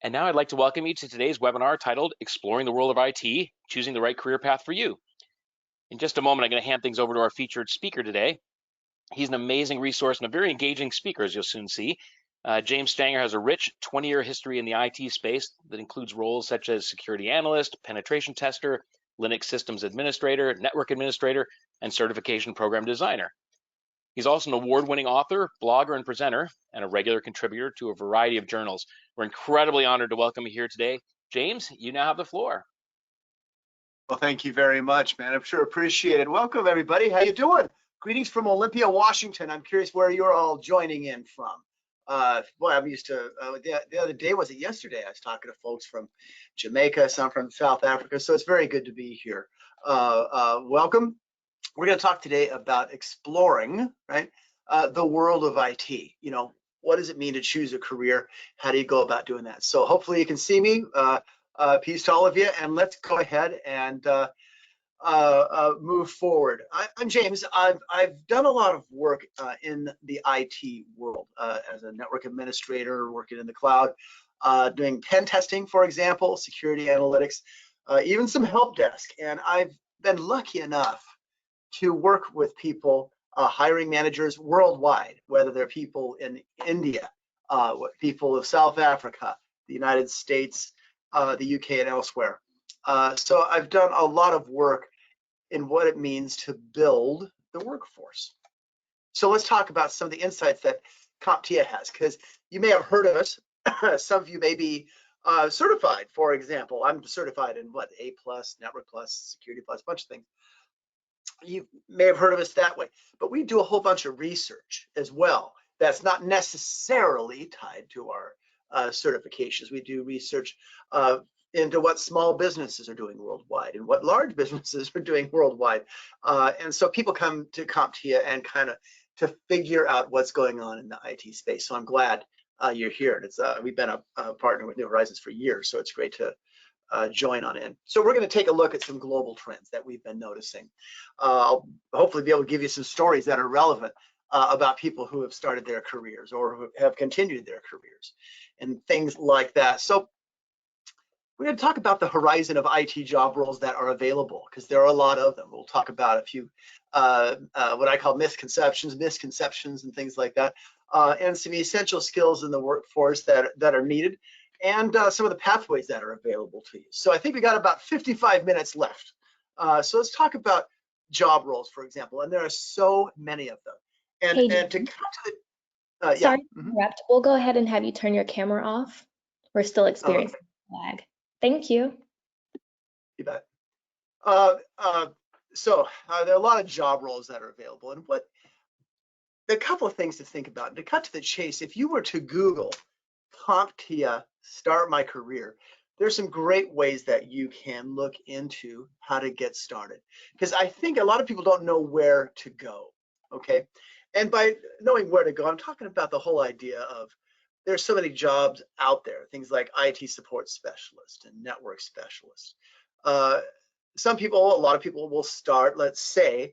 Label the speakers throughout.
Speaker 1: And now I'd like to welcome you to today's webinar titled Exploring the World of IT, Choosing the Right Career Path for You. In just a moment, I'm going to hand things over to our featured speaker today. He's an amazing resource and a very engaging speaker, as you'll soon see. James Stanger has a rich 20-year history in the IT space that includes roles such as security analyst, penetration tester, Linux systems administrator, network administrator, and certification program designer. He's also an award-winning author, blogger, and presenter, and a regular contributor to a variety of journals. We're incredibly honored to welcome you here today. James, you now have the floor.
Speaker 2: Well, thank you very much, man. I'm sure appreciated. Welcome, everybody. How you doing? Greetings from Olympia, Washington. I'm curious where you're all joining in from. Boy, I'm used to, the other day, was it yesterday? I was talking to folks from Jamaica, some from South Africa, so it's very good to be here. Welcome. We're going to talk today about exploring, right, the world of IT. You know, what does it mean to choose a career? How do you go about doing that? So hopefully you can see me. Peace to all of you, and let's go ahead and move forward. I'm James. I've done a lot of work in the IT world as a network administrator, working in the cloud, doing pen testing, for example, security analytics, even some help desk. And I've been lucky enough to work with people, hiring managers worldwide, whether they're people in India, people of South Africa, the United States, the UK, and elsewhere. So I've done a lot of work in what it means to build the workforce. So let's talk about some of the insights that CompTIA has, because you may have heard of us. Some of you may be certified, for example. I'm certified in what, A+, Network Plus, Security Plus, a bunch of things. You may have heard of us that way, but we do a whole bunch of research as well that's not necessarily tied to our certifications. We do research into what small businesses are doing worldwide and what large businesses are doing worldwide. And so people come to CompTIA and kind of to figure out what's going on in the IT space. So I'm glad you're here. And it's we've been a partner with New Horizons for years, so it's great to join on in. So we're going to take a look at some global trends that we've been noticing. I'll hopefully be able to give you some stories that are relevant about people who have started their careers or who have continued their careers and things like that. So we're going to talk about the horizon of IT job roles that are available, because there are a lot of them. We'll talk about a few what I call misconceptions, and things like that, and some essential skills in the workforce that are needed, and some of the pathways that are available to you. So I think we got about 55 minutes left. So let's talk about job roles, for example, and there are so many of them. And,
Speaker 3: hey,
Speaker 2: and to come to the,
Speaker 3: sorry to interrupt. We'll go ahead and have you turn your camera off. We're still experiencing lag. Thank you.
Speaker 2: You bet. So there are a lot of job roles that are available, and a couple of things to think about. And to cut to the chase, if you were to Google CompTIA start my career, there's some great ways that you can look into how to get started, because I think a lot of people don't know where to go. Okay, and by knowing where to go, I'm talking about the whole idea of there's so many jobs out there, things like IT support specialist and network specialist. A lot of people will start, let's say,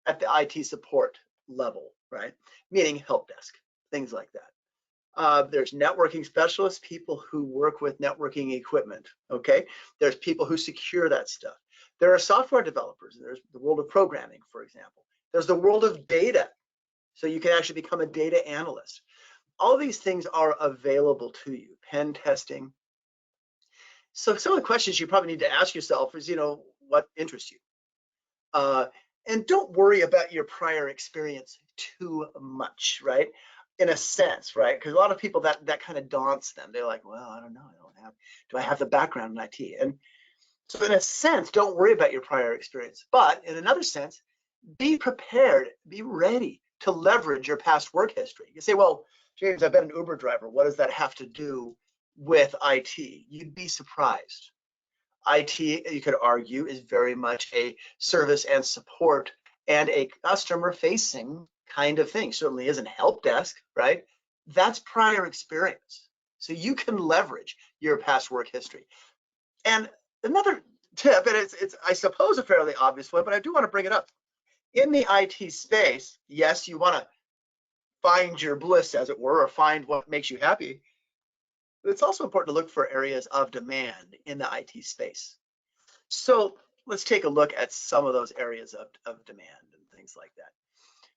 Speaker 2: at the IT support level, right? Meaning help desk, things like that. There's networking specialists, people who work with networking equipment, okay? There's people who secure that stuff. There are software developers. There's the world of programming, for example. There's the world of data. So you can actually become a data analyst. All these things are available to you, pen testing. So some of the questions you probably need to ask yourself is, what interests you? And don't worry about your prior experience too much, right? In a sense, right? Because a lot of people that kind of daunts them. They're like, well, I don't know, do I have the background in IT? And so in a sense, don't worry about your prior experience. But in another sense, be prepared, be ready to leverage your past work history. You say, well, James, I've been an Uber driver. What does that have to do with IT? You'd be surprised. IT, you could argue, is very much a service and support and a customer-facing kind of thing. Certainly isn't help desk, right? That's prior experience. So you can leverage your past work history. And another tip, and it's I suppose a fairly obvious one, but I do want to bring it up. In the IT space, yes, you want to find your bliss, as it were, or find what makes you happy. but it's also important to look for areas of demand in the IT space. So let's take a look at some of those areas of demand and things like that.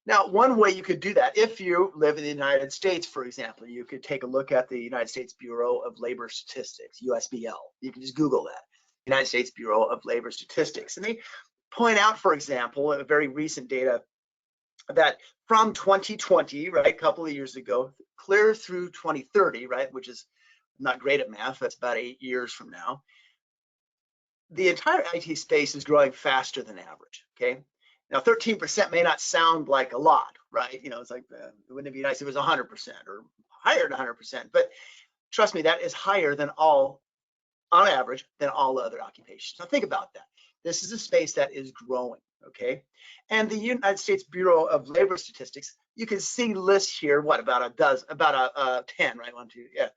Speaker 2: Now, one way you could do that, if you live in the United States, for example, you could take a look at the United States Bureau of Labor Statistics, USBL. You can just Google that, United States Bureau of Labor Statistics. And they point out, for example, a very recent data that from 2020, right, a couple of years ago, clear through 2030, right, which is not great at math, that's about 8 years from now, the entire IT space is growing faster than average, okay? Now, 13% may not sound like a lot, right? You know, it's like, wouldn't it be nice if it was 100% or higher than 100%? But trust me, that is higher than all, on average, than all other occupations. Now, think about that. This is a space that is growing, okay? And the United States Bureau of Labor Statistics, you can see lists here, what, about a dozen, about 10, right? 1, 2, yeah.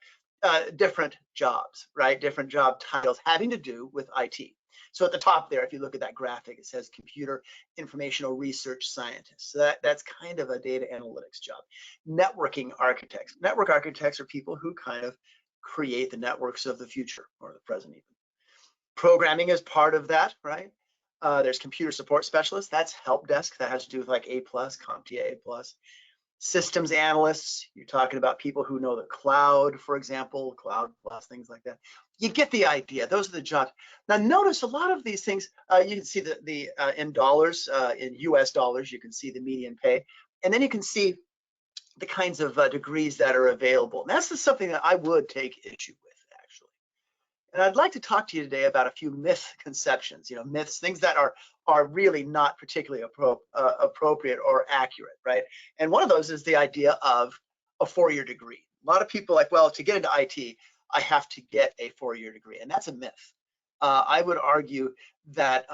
Speaker 2: Different jobs, right? Different job titles having to do with IT. So at the top there, if you look at that graphic, it says computer informational research scientist. So that's kind of a data analytics job. Networking architects. Network architects are people who kind of create the networks of the future or the present even. Programming is part of that, right? There's computer support specialists. That's help desk. That has to do with like A+, CompTIA A+. Systems analysts, you're talking about people who know the cloud, for example, cloud plus, things like that. You get the idea. Those are the jobs. Now, notice a lot of these things, you can see the in dollars, in US dollars, you can see the median pay. And then you can see the kinds of degrees that are available. And that's just something that I would take issue with, actually. And I'd like to talk to you today about a few misconceptions, you know, myths, things that are really not particularly appropriate or accurate, right? And one of those is the idea of a 4-year degree. A lot of people are like, well, to get into IT, I have to get a 4-year degree, and that's a myth. I would argue that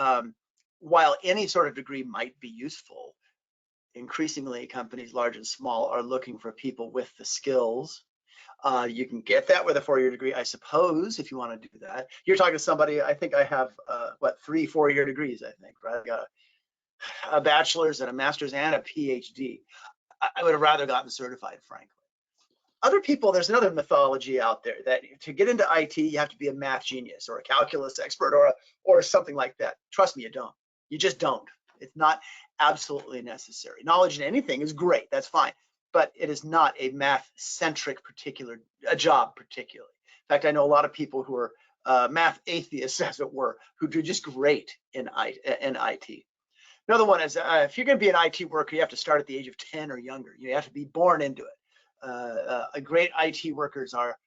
Speaker 2: while any sort of degree might be useful, increasingly companies large and small are looking for people with the skills. You can get that with a 4-year degree, I suppose, if you want to do that. You're talking to somebody, I think I have, 3 4-year degrees, I think, right? I got a bachelor's and a master's and a PhD. I would have rather gotten certified, frankly. Other people, there's another mythology out there that to get into IT, you have to be a math genius or a calculus expert or something like that. Trust me, you don't. You just don't. It's not absolutely necessary. Knowledge in anything is great, that's fine, but it is not a math-centric job particularly. In fact, I know a lot of people who are math atheists, as it were, who do just great in IT. Another one is if you're going to be an IT worker, you have to start at the age of 10 or younger. You have to be born into it. Great IT workers are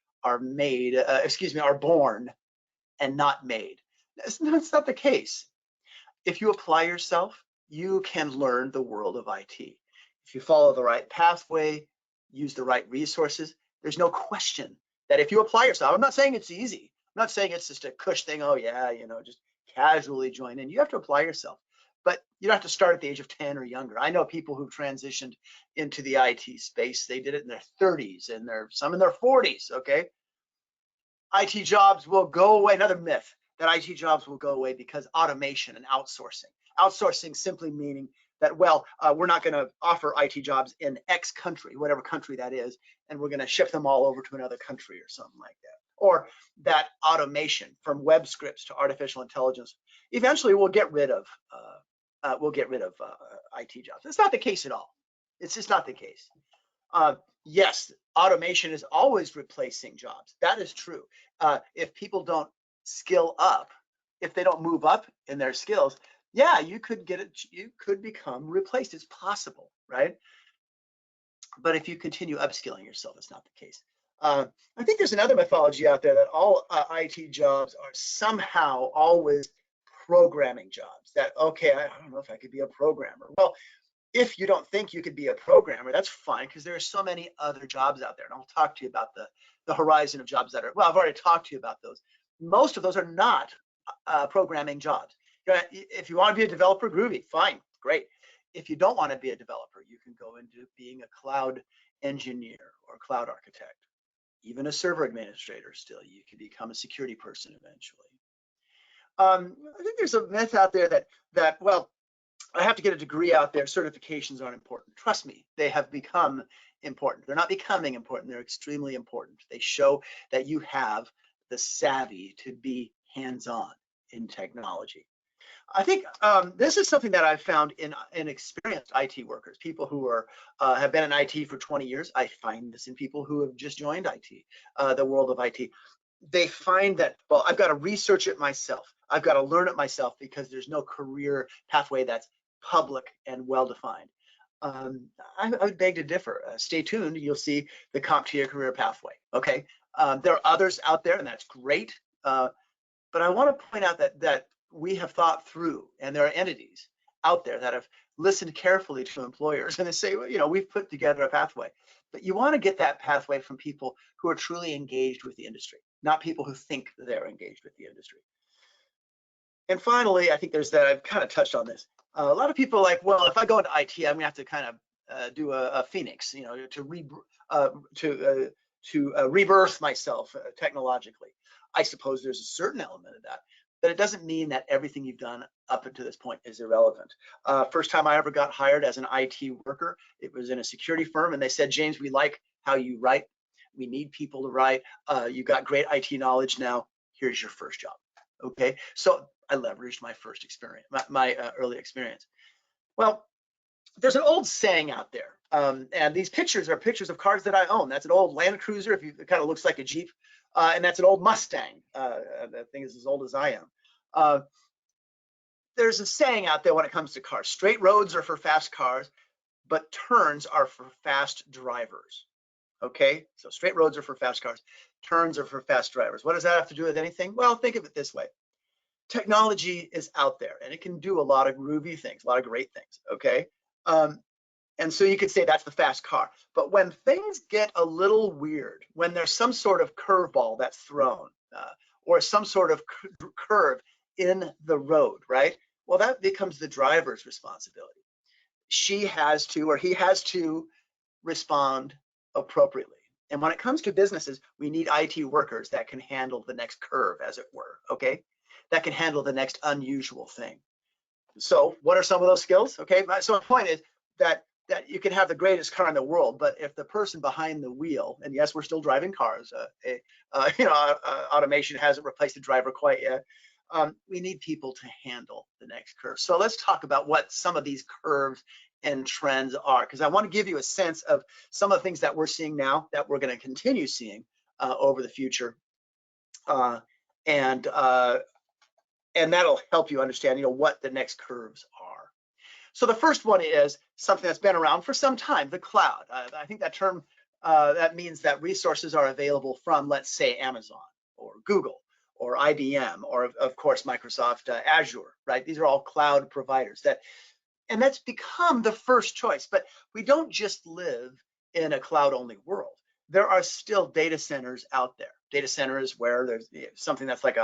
Speaker 2: born and not made. That's not the case. If you apply yourself, you can learn the world of IT. If you follow the right pathway, use the right resources, there's no question that if you apply yourself, I'm not saying it's easy. I'm not saying it's just a cush thing, oh yeah, you know, just casually join in. You have to apply yourself, but you don't have to start at the age of 10 or younger. I know people who've transitioned into the IT space. They did it in their 30s and some in their 40s, okay? IT jobs will go away. Another myth that IT jobs will go away because automation and outsourcing. Outsourcing simply meaning that, well, we're not going to offer IT jobs in X country, whatever country that is, and we're going to ship them all over to another country or something like that. Or that automation from web scripts to artificial intelligence eventually will get rid of IT jobs. It's not the case at all. It's just not the case. Yes, automation is always replacing jobs. That is true. If people don't skill up, if they don't move up in their skills, yeah, you could become replaced. It's possible, right? But if you continue upskilling yourself, it's not the case. I think there's another mythology out there that all IT jobs are somehow always programming jobs. That, okay, I don't know if I could be a programmer. Well, if you don't think you could be a programmer, that's fine, because there are so many other jobs out there. And I'll talk to you about the horizon of jobs that are, well, I've already talked to you about those. Most of those are not programming jobs. If you want to be a developer, groovy, fine, great. If you don't want to be a developer, you can go into being a cloud engineer or cloud architect, even a server administrator still. You can become a security person eventually. I think there's a myth out there that well, I have to get a degree out there. Certifications aren't important. Trust me, they have become important. They're not becoming important. They're extremely important. They show that you have the savvy to be hands-on in technology. I think this is something that I've found in experienced IT workers, people who are have been in IT for 20 years. I find this in people who have just joined IT, the world of IT. They find that, well, I've got to research it myself. I've got to learn it myself because there's no career pathway that's public and well-defined. I would beg to differ. Stay tuned. You'll see the CompTIA career pathway. Okay. There are others out there, and that's great. But I want to point out that we have thought through, and there are entities out there that have listened carefully to employers, and they say, well, you know, we've put together a pathway. But you want to get that pathway from people who are truly engaged with the industry, not people who think they're engaged with the industry. And finally, I think there's that, I've kind of touched on this. A lot of people are like, well, if I go into IT, I'm gonna have to kind of do a phoenix, you know, to rebirth myself technologically. I suppose there's a certain element of that, but it doesn't mean that everything you've done up until this point is irrelevant. First time I ever got hired as an IT worker, it was in a security firm, and they said, James, we like how you write. We need people to write. You've got great IT knowledge now. Here's your first job. Okay, so I leveraged my first experience, my early experience. Well, there's an old saying out there, and these pictures are pictures of cars that I own. That's an old Land Cruiser, it kind of looks like a Jeep, and that's an old Mustang. That thing is as old as I am. There's a saying out there when it comes to cars: straight roads are for fast cars, but turns are for fast drivers. Okay, so straight roads are for fast cars, turns are for fast drivers. What does that have to do with anything? Well, think of it this way. Technology is out there, and it can do a lot of groovy things, a lot of great things, okay? And so you could say that's the fast car. But when things get a little weird, when there's some sort of curveball that's thrown, or some sort of curve in the road, right? Well, that becomes the driver's responsibility. She has to, or he has to, respond appropriately. And when it comes to businesses, we need IT workers that can handle the next curve, as it were, okay? That can handle the next unusual thing. So what are some of those skills? Okay, so my point is that you can have the greatest car in the world, but if the person behind the wheel, and yes, we're still driving cars, automation hasn't replaced the driver quite yet. We need people to handle the next curve. So let's talk about what some of these curves and trends are, because I want to give you a sense of some of the things that we're seeing now that we're going to continue seeing over the future, and that'll help you understand, what the next curves are. So the first one is something that's been around for some time: the cloud. I think that term that means that resources are available from, let's say, Amazon or Google or IBM, or of course Microsoft Azure, right? These are all cloud providers and that's become the first choice. But we don't just live in a cloud-only world. There are still data centers out there. Data centers where there's something that's like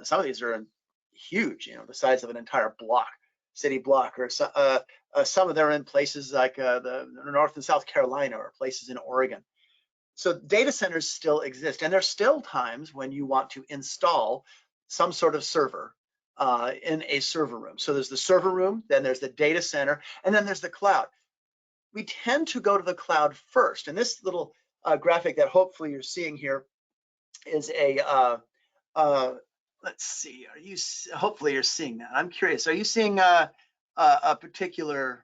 Speaker 2: some of these are huge, the size of an entire block, city block, or some of them are in places like the North and South Carolina, or places in Oregon. So data centers still exist, and there's still times when you want to install some sort of server in a server room. So there's the server room, then there's the data center, and then there's the cloud. We tend to go to the cloud first, and this little graphic that hopefully you're seeing here is a let's see, hopefully you're seeing that. I'm curious, are you seeing a particular,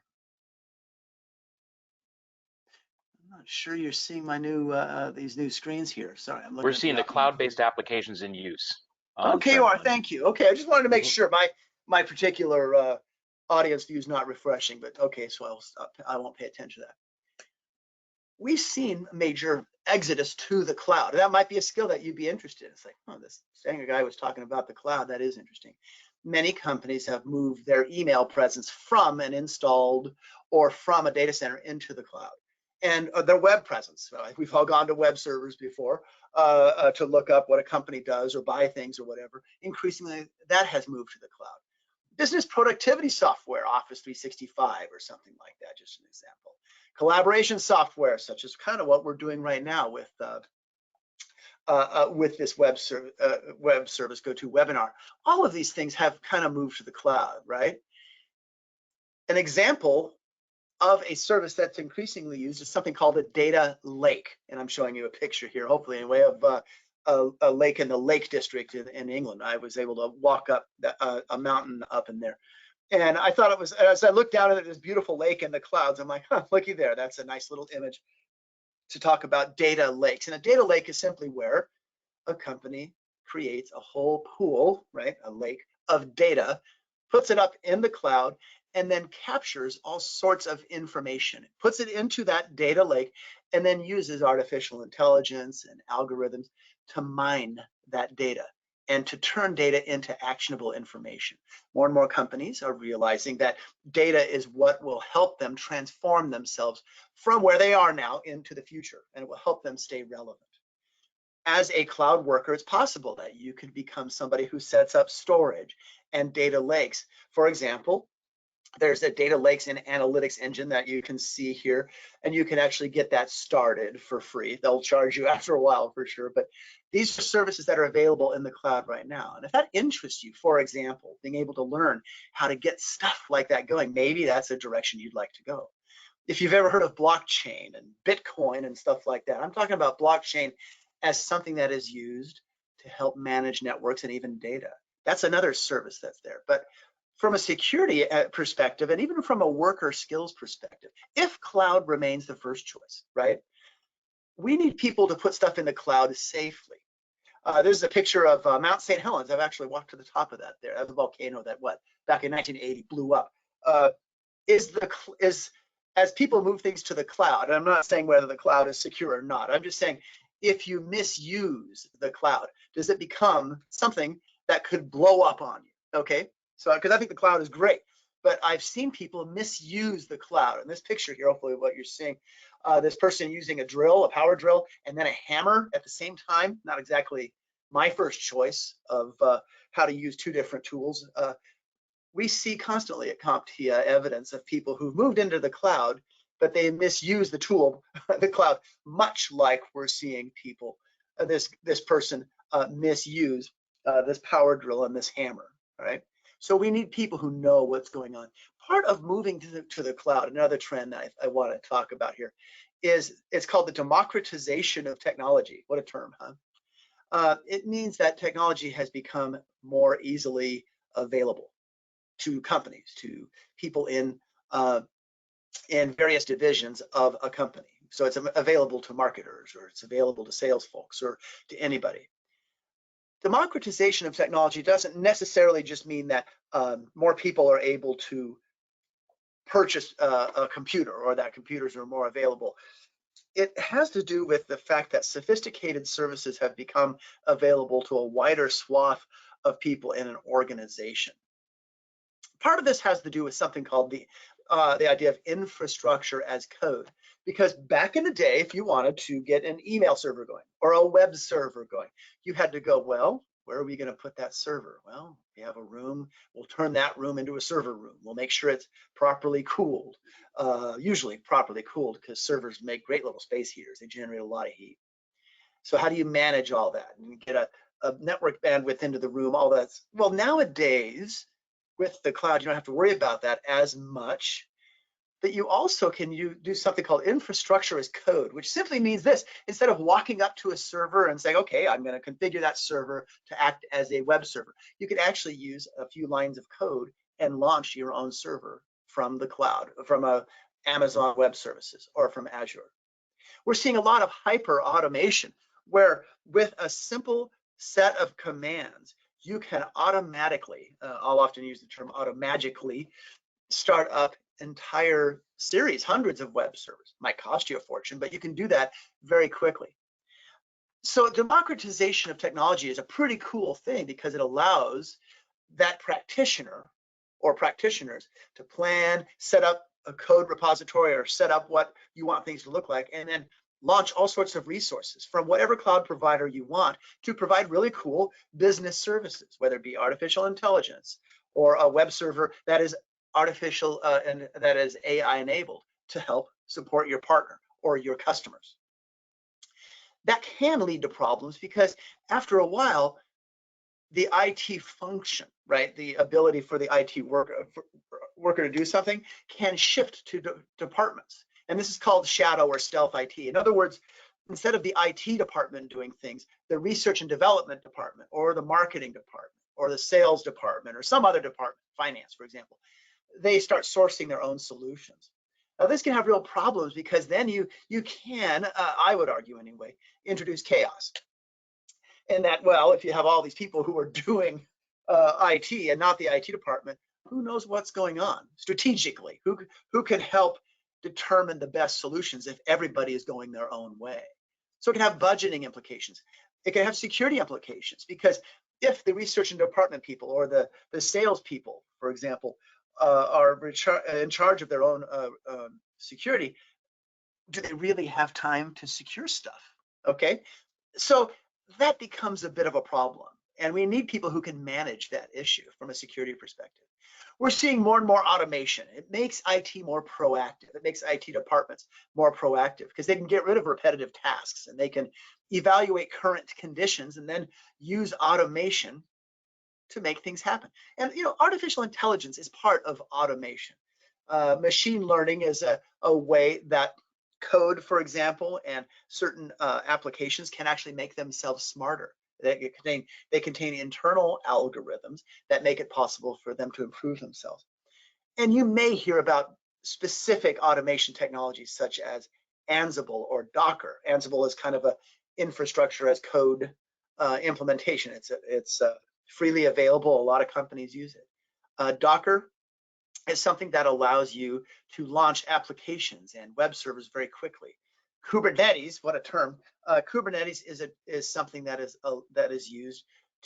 Speaker 2: I'm not sure you're seeing my new these new screens here. Sorry, I'm looking.
Speaker 1: We're seeing the cloud-based applications in use.
Speaker 2: Okay, you are. Thank you. Okay, I just wanted to make sure my particular audience view is not refreshing, but okay, so I'll stop. I won't pay attention to that. We've seen major exodus to the cloud. That might be a skill that you'd be interested in. It's like, oh, this Stanger guy was talking about the cloud. That is interesting. Many companies have moved their email presence from an installed or from a data center into the cloud, and their web presence. We've all gone to web servers before to look up what a company does or buy things or whatever. Increasingly, that has moved to the cloud. Business productivity software, Office 365 or something like that, just an example. Collaboration software, such as kind of what we're doing right now with this web service, GoToWebinar. All of these things have kind of moved to the cloud, right? An example of a service that's increasingly used is something called a data lake. And I'm showing you a picture here, hopefully anyway, of a lake in the Lake District in England. I was able to walk up a mountain up in there. And I thought it was, as I looked down at this beautiful lake in the clouds, I'm like, huh, looky there, that's a nice little image to talk about data lakes. And a data lake is simply where a company creates a whole pool, right, a lake of data, puts it up in the cloud, and then captures all sorts of information, puts it into that data lake, and then uses artificial intelligence and algorithms to mine that data and to turn data into actionable information. More and more companies are realizing that data is what will help them transform themselves from where they are now into the future, and it will help them stay relevant. As a cloud worker, it's possible that you could become somebody who sets up storage and data lakes. For example, there's a data lakes and analytics engine that you can see here, and you can actually get that started for free. They'll charge you after a while for sure, but these are services that are available in the cloud right now. And if that interests you, for example, being able to learn how to get stuff like that going, maybe that's a direction you'd like to go. If you've ever heard of blockchain and Bitcoin and stuff like that, I'm talking about blockchain as something that is used to help manage networks and even data. That's another service that's there. But from a security perspective, and even from a worker skills perspective, if cloud remains the first choice, right, we need people to put stuff in the cloud safely. This is a picture of Mount St. Helens. I've actually walked to the top of that there. That's a volcano that, back in 1980 blew up. As people move things to the cloud, and I'm not saying whether the cloud is secure or not, I'm just saying if you misuse the cloud, does it become something that could blow up on you? Okay, so because I think the cloud is great, but I've seen people misuse the cloud. In this picture here, hopefully what you're seeing, this person using a drill, a power drill, and then a hammer at the same time. Not exactly my first choice of how to use two different tools. We see constantly at CompTIA evidence of people who've moved into the cloud, but they misuse the tool, the cloud, much like we're seeing people, this person misuse this power drill and this hammer, right? So we need people who know what's going on. Part of moving to the cloud, another trend that I want to talk about here, is it's called the democratization of technology. What a term, huh? It means that technology has become more easily available to companies, to people in various divisions of a company. So it's available to marketers, or it's available to sales folks, or to anybody. Democratization of technology doesn't necessarily just mean that more people are able to purchase a computer, or that computers are more available. It has to do with the fact that sophisticated services have become available to a wider swath of people in an organization. Part of this has to do with something called the idea of infrastructure as code. Because back in the day, if you wanted to get an email server going or a web server going, you had to go, well, where are we going to put that server? Well, we have a room. We'll turn that room into a server room. We'll make sure it's properly cooled, usually properly cooled, because servers make great little space heaters. They generate a lot of heat. So how do you manage all that and get a network bandwidth into the room, all that? Well, nowadays, with the cloud, you don't have to worry about that as much. But you also can do something called infrastructure as code, which simply means this: instead of walking up to a server and saying, okay, I'm going to configure that server to act as a web server, you can actually use a few lines of code and launch your own server from the cloud, from Amazon Web Services or from Azure. We're seeing a lot of hyper automation, where with a simple set of commands, you can automatically, I'll often use the term automagically, start up entire series, hundreds of web servers. Might cost you a fortune, but you can do that very quickly. So democratization of technology is a pretty cool thing, because it allows that practitioner or practitioners to plan, set up a code repository, or set up what you want things to look like, and then launch all sorts of resources from whatever cloud provider you want to provide really cool business services, whether it be artificial intelligence or a web server that is artificial and that is AI enabled to help support your partner or your customers. That can lead to problems, because after a while, the IT function, right? The ability for the IT worker to do something can shift to departments. And this is called shadow or stealth IT. In other words, instead of the IT department doing things, the research and development department or the marketing department or the sales department or some other department, finance, for example, they start sourcing their own solutions. Now, this can have real problems because then you can, I would argue anyway, introduce chaos. And that, well, if you have all these people who are doing IT and not the IT department, who knows what's going on strategically? Who can help determine the best solutions if everybody is going their own way? So it can have budgeting implications. It can have security implications, because if the research and department people or the sales people, for example, are in charge of their own security, do they really have time to secure stuff? Okay, so that becomes a bit of a problem, and we need people who can manage that issue from a security perspective. We're seeing more and more automation. It makes IT more proactive. It makes IT departments more proactive because they can get rid of repetitive tasks and they can evaluate current conditions and then use automation to make things happen. And artificial intelligence is part of automation. Machine learning is a way that code, for example, and certain applications can actually make themselves smarter. They contain internal algorithms that make it possible for them to improve themselves. And you may hear about specific automation technologies such as Ansible or Docker. Ansible is kind of a infrastructure as code implementation. It's freely available. A lot of companies use it. Docker is something that allows you to launch applications and web servers very quickly. Kubernetes, what a term! Kubernetes is something that is used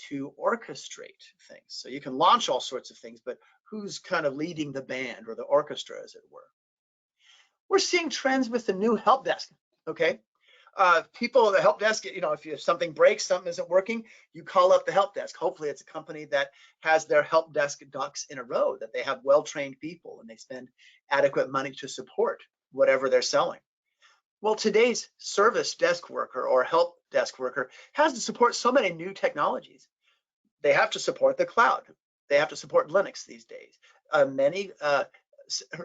Speaker 2: to orchestrate things. So you can launch all sorts of things, but who's kind of leading the band or the orchestra, as it were? We're seeing trends with the new help desk. Okay, people at the help desk, if something breaks, something isn't working, you call up the help desk. Hopefully, it's a company that has their help desk ducks in a row, that they have well-trained people and they spend adequate money to support whatever they're selling. Well, today's service desk worker or help desk worker has to support so many new technologies. They have to support the cloud. They have to support Linux these days. Many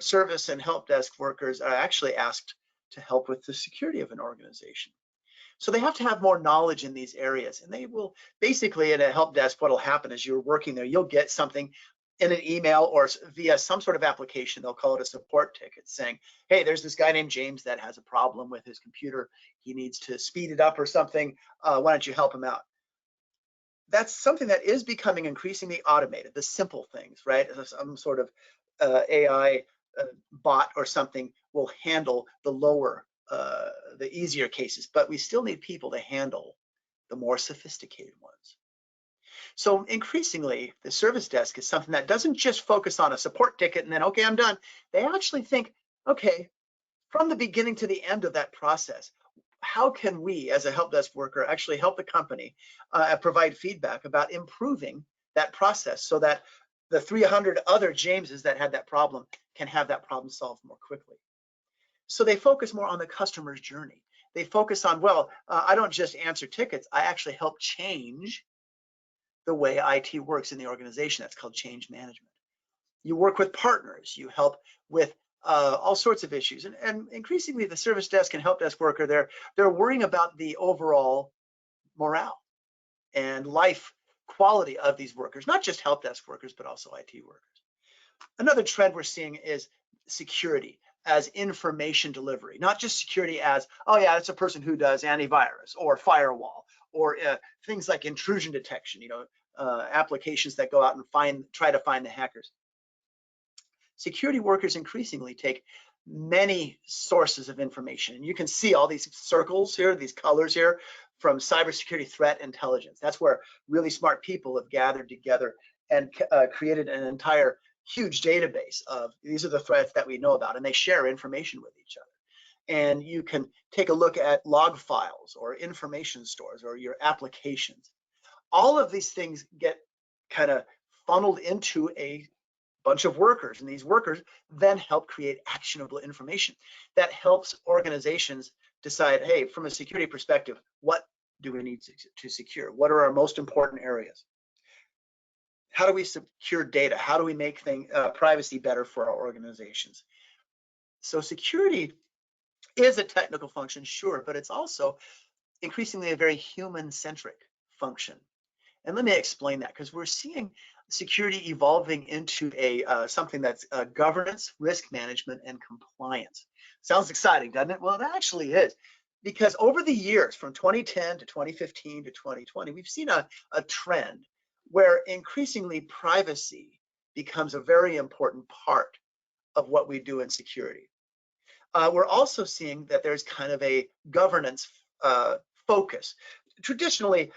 Speaker 2: service and help desk workers are actually asked to help with the security of an organization. So they have to have more knowledge in these areas. And they will basically, at a help desk, what will happen is you're working there, you'll get something in an email or via some sort of application. They'll call it a support ticket saying, hey, there's this guy named James that has a problem with his computer. He needs to speed it up or something. Why don't you help him out? That's something that is becoming increasingly automated, the simple things, right? Some sort of AI bot or something will handle the the easier cases, but we still need people to handle the more sophisticated ones. So increasingly, the service desk is something that doesn't just focus on a support ticket and then, okay, I'm done. They actually think, okay, from the beginning to the end of that process, how can we as a help desk worker actually help the company provide feedback about improving that process so that the 300 other Jameses that had that problem can have that problem solved more quickly. So they focus more on the customer's journey. They focus on, well, I don't just answer tickets, I actually help change the way IT works in the organization. That's called change management. You work with partners, you help with all sorts of issues. And increasingly the service desk and help desk worker, they're worrying about the overall morale and life quality of these workers, not just help desk workers, but also IT workers. Another trend we're seeing is security as information delivery, not just security as, oh yeah, it's a person who does antivirus or firewall or things like intrusion detection, applications that go out and try to find the hackers. Security workers increasingly take many sources of information. And you can see all these circles here, these colors here, from cybersecurity threat intelligence. That's where really smart people have gathered together and created an entire huge database of these are the threats that we know about, and they share information with each other. And you can take a look at log files or information stores or your applications. All of these things get kind of funneled into a bunch of workers, and these workers then help create actionable information that helps organizations decide, hey, from a security perspective, what do we need to secure? What are our most important areas? How do we secure data? How do we make privacy better for our organizations? So security is a technical function, sure, but it's also increasingly a very human-centric function. And let me explain that, because we're seeing security evolving into something that's governance, risk management, and compliance. Sounds exciting, doesn't it? Well, it actually is, because over the years, from 2010 to 2015 to 2020, we've seen a trend where increasingly privacy becomes a very important part of what we do in security. We're also seeing that there's kind of a governance focus. Traditionally,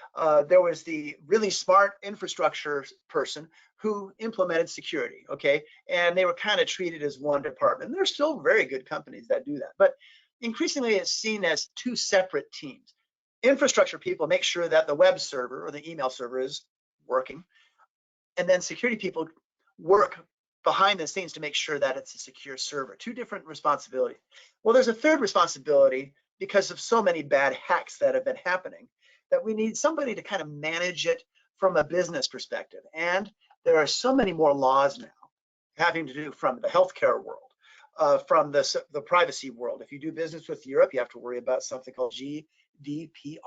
Speaker 2: there was the really smart infrastructure person who implemented security, okay? And they were kind of treated as one department. There's still very good companies that do that, but increasingly it's seen as two separate teams. Infrastructure people make sure that the web server or the email server is working, and then security people work behind the scenes to make sure that it's a secure server. Two different responsibilities. Well, there's a third responsibility because of so many bad hacks that have been happening, that we need somebody to kind of manage it from a business perspective. And there are so many more laws now having to do from the healthcare world, from the privacy world. If you do business with Europe, you have to worry about something called GDPR.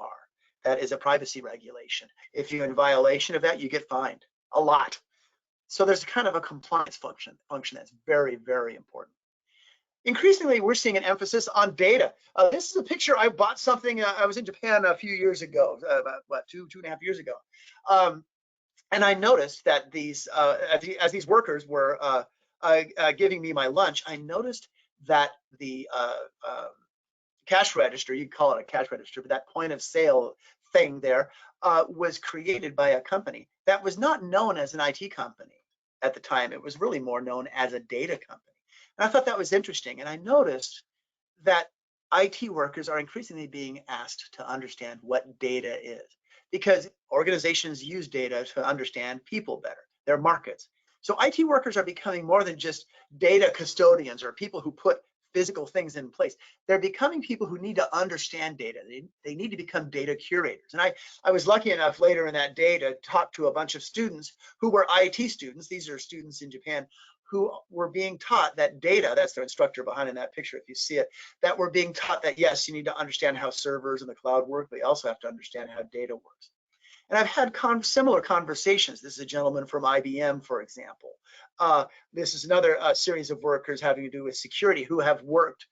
Speaker 2: That is a privacy regulation. If you're in violation of that, you get fined a lot. So there's kind of a compliance function that's very, very important. Increasingly, we're seeing an emphasis on data. This is a picture. I bought something. I was in Japan a few years ago, about what, two and a half years ago, and I noticed that as these workers were giving me my lunch, I noticed that the cash register, you call it a cash register, but that point of sale thing there was created by a company that was not known as an IT company at the time. It was really more known as a data company. And I thought that was interesting. And I noticed that IT workers are increasingly being asked to understand what data is, because organizations use data to understand people better, their markets. So IT workers are becoming more than just data custodians or people who put physical things in place. They're becoming people who need to understand data. They need to become data curators. And I was lucky enough later in that day to talk to a bunch of students who were IT students. These are students in Japan who were being taught that data, that's the instructor behind in that picture, if you see it, that were being taught that, yes, you need to understand how servers and the cloud work, but you also have to understand how data works. And I've had similar conversations. This is a gentleman from IBM, for example. This is another series of workers having to do with security who have worked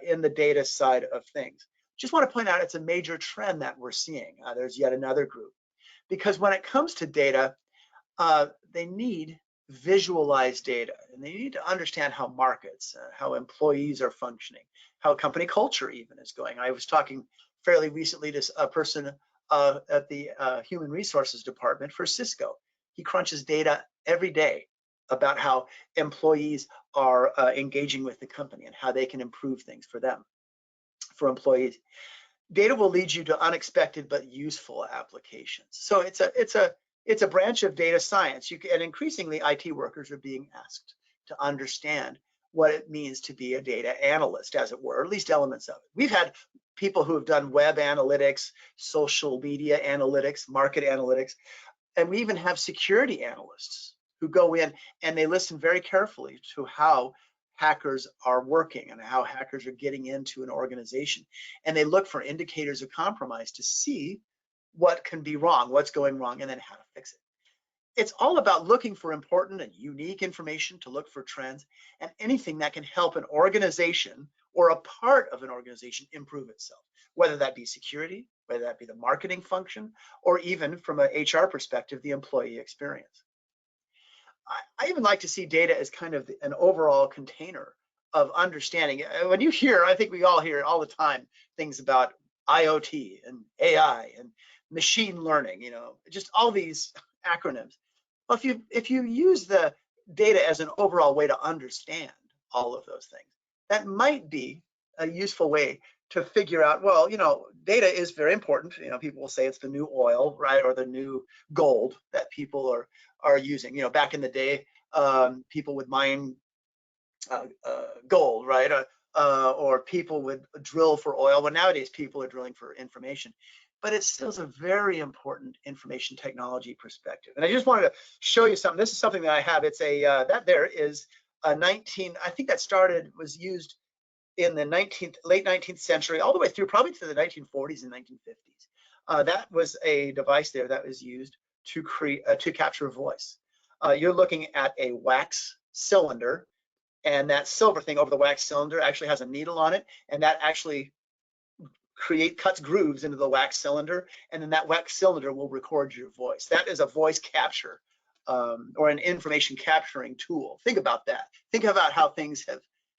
Speaker 2: in the data side of things. Just want to point out it's a major trend that we're seeing. There's yet another group. Because when it comes to data, they need visualized data, and they need to understand how markets, how employees are functioning, how company culture even is going. I was talking fairly recently to a person at the human resources department for Cisco. He crunches data every day about how employees are engaging with the company and how they can improve things for them, for employees. Data will lead you to unexpected but useful applications. So it's a branch of data science. And increasingly, IT workers are being asked to understand what it means to be a data analyst, as it were, or at least elements of it. We've had people who have done web analytics, social media analytics, market analytics, and we even have security analysts who go in and they listen very carefully to how hackers are working and how hackers are getting into an organization. And they look for indicators of compromise to see what can be wrong, what's going wrong, and then how to fix it. It's all about looking for important and unique information, to look for trends, and anything that can help an organization or a part of an organization improve itself, whether that be security, whether that be the marketing function, or even from an HR perspective, the employee experience. I even like to see data as kind of an overall container of understanding. When you hear, I think we all hear all the time, things about IoT and AI and machine learning, you know, just all these acronyms. Well, if you use the data as an overall way to understand all of those things, that might be a useful way to figure out, well, you know, data is very important. You know, people will say it's the new oil, right, or the new gold that people are using. You know, back in the day, people would mine gold, right, or people would drill for oil. Well, nowadays people are drilling for information. but it still is a very important information technology perspective. And I just wanted to show you something. This is something that I have. It's a, that there is a I think that was used in the late 19th century, all the way through probably to the 1940s and 1950s. That was a device there that was used to capture voice. You're looking at a wax cylinder, and that silver thing over the wax cylinder actually has a needle on it, and that actually cuts grooves into the wax cylinder, and then that wax cylinder will record your voice. That is a voice capture or an information capturing tool. Think about that. Think about how things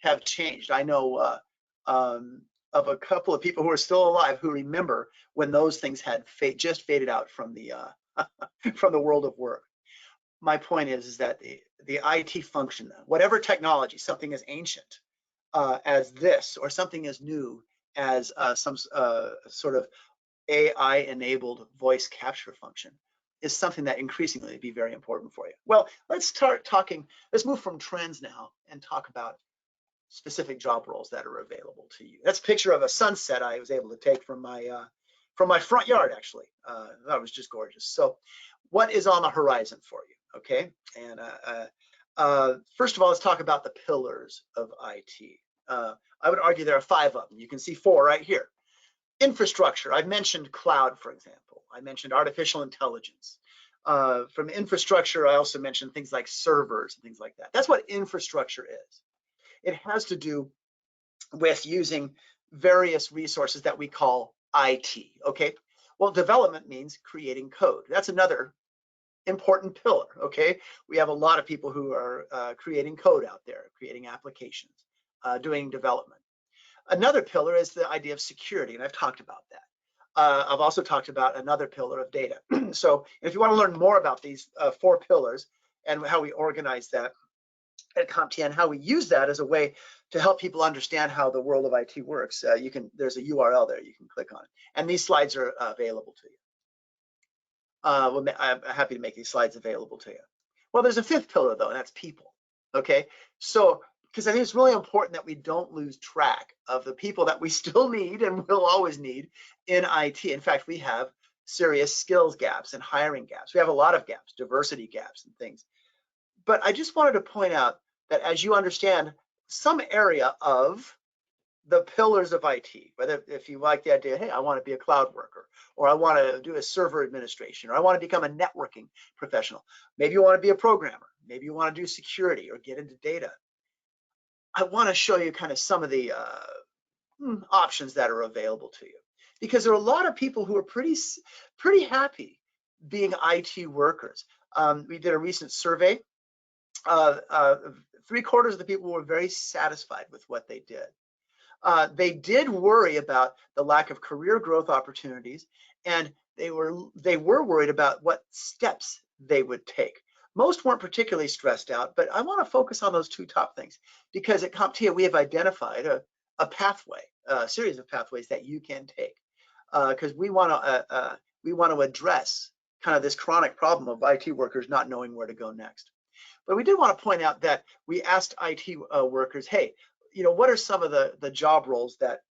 Speaker 2: have changed. I know of a couple of people who are still alive who remember when those things had just faded out from the from the world of work. My point is that the IT function, whatever technology, something as ancient as this, or something as new as some sort of AI-enabled voice capture function, is something that increasingly will be very important for you. Well, let's start talking. Let's move from trends now and talk about specific job roles that are available to you. That's a picture of a sunset I was able to take from my front yard, actually. That was just gorgeous. So what is on the horizon for you? Okay, and first of all, let's talk about the pillars of IT. I would argue there are 5 of them. You can see 4 right here. Infrastructure, I've mentioned cloud, for example. I mentioned artificial intelligence. From infrastructure, I also mentioned things like servers and things like that. That's what infrastructure is. It has to do with using various resources that we call IT, okay? Well, development means creating code. That's another important pillar, okay? We have a lot of people who are creating code out there, creating applications, doing development. Another pillar is the idea of security, and I've talked about that. I've also talked about another pillar of data. So if you want to learn more about these 4 pillars and how we organize that at CompTIA and how we use that as a way to help people understand how the world of IT works, there's a URL there you can click on it, and these slides are available to you. Well, I'm happy to make these slides available to you. Well, there's a 5th pillar though, and that's people. Okay, so because I think it's really important that we don't lose track of the people that we still need and will always need in IT. In fact, we have serious skills gaps and hiring gaps. We have a lot of gaps, diversity gaps and things. But I just wanted to point out that as you understand some area of the pillars of IT, whether if you like the idea, hey, I want to be a cloud worker, or I want to do a server administration, or I want to become a networking professional. Maybe you want to be a programmer. Maybe you want to do security or get into data. I want to show you kind of some of the options that are available to you, because there are a lot of people who are pretty happy being IT workers. We did a recent survey. 3/4 of the people were very satisfied with what they did. They did worry about the lack of career growth opportunities, and they were worried about what steps they would take. Most weren't particularly stressed out, but I want to focus on those 2 top things, because at CompTIA we have identified a pathway, a series of pathways that you can take, because we want to address kind of this chronic problem of IT workers not knowing where to go next. But we did want to point out that we asked IT workers, hey, what are some of the job roles that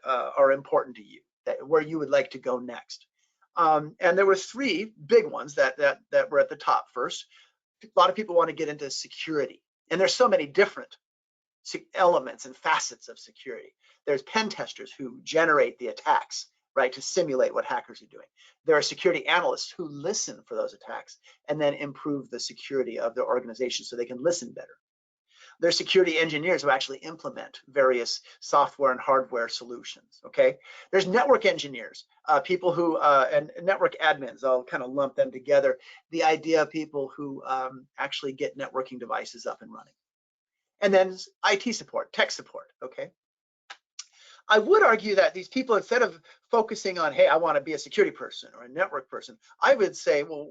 Speaker 2: are important to you, where you would like to go next? And there were 3 big ones that were at the top. First, a lot of people want to get into security, and there's so many different elements and facets of security. There's pen testers who generate the attacks, right, to simulate what hackers are doing. There are security analysts who listen for those attacks and then improve the security of their organization so they can listen better. There's security engineers who actually implement various software and hardware solutions, okay? There's network engineers, people who, and network admins, I'll kind of lump them together. The idea of people who actually get networking devices up and running. And then IT support, tech support, okay? I would argue that these people, instead of focusing on, hey, I want to be a security person or a network person, I would say, well,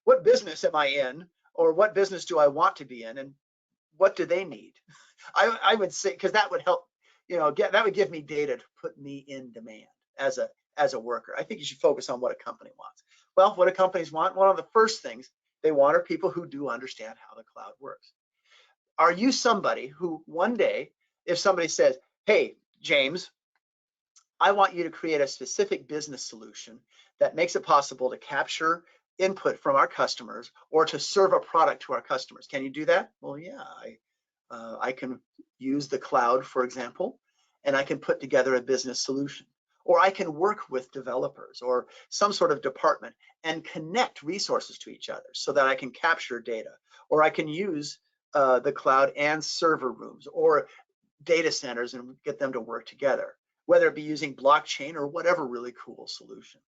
Speaker 2: what business am I in, or what business do I want to be in, and what do they need? I would say, because that would help, that would give me data to put me in demand as a worker. I think you should focus on what a company wants. Well, what do companies want? One of the first things they want are people who do understand how the cloud works. Are you somebody who one day, if somebody says, hey, James, I want you to create a specific business solution that makes it possible to capture input from our customers or to serve a product to our customers. Can you do that? Well, yeah, I can use the cloud, for example, and I can put together a business solution. Or I can work with developers or some sort of department and connect resources to each other so that I can capture data. Or I can use the cloud and server rooms or data centers and get them to work together, whether it be using blockchain or whatever really cool solution.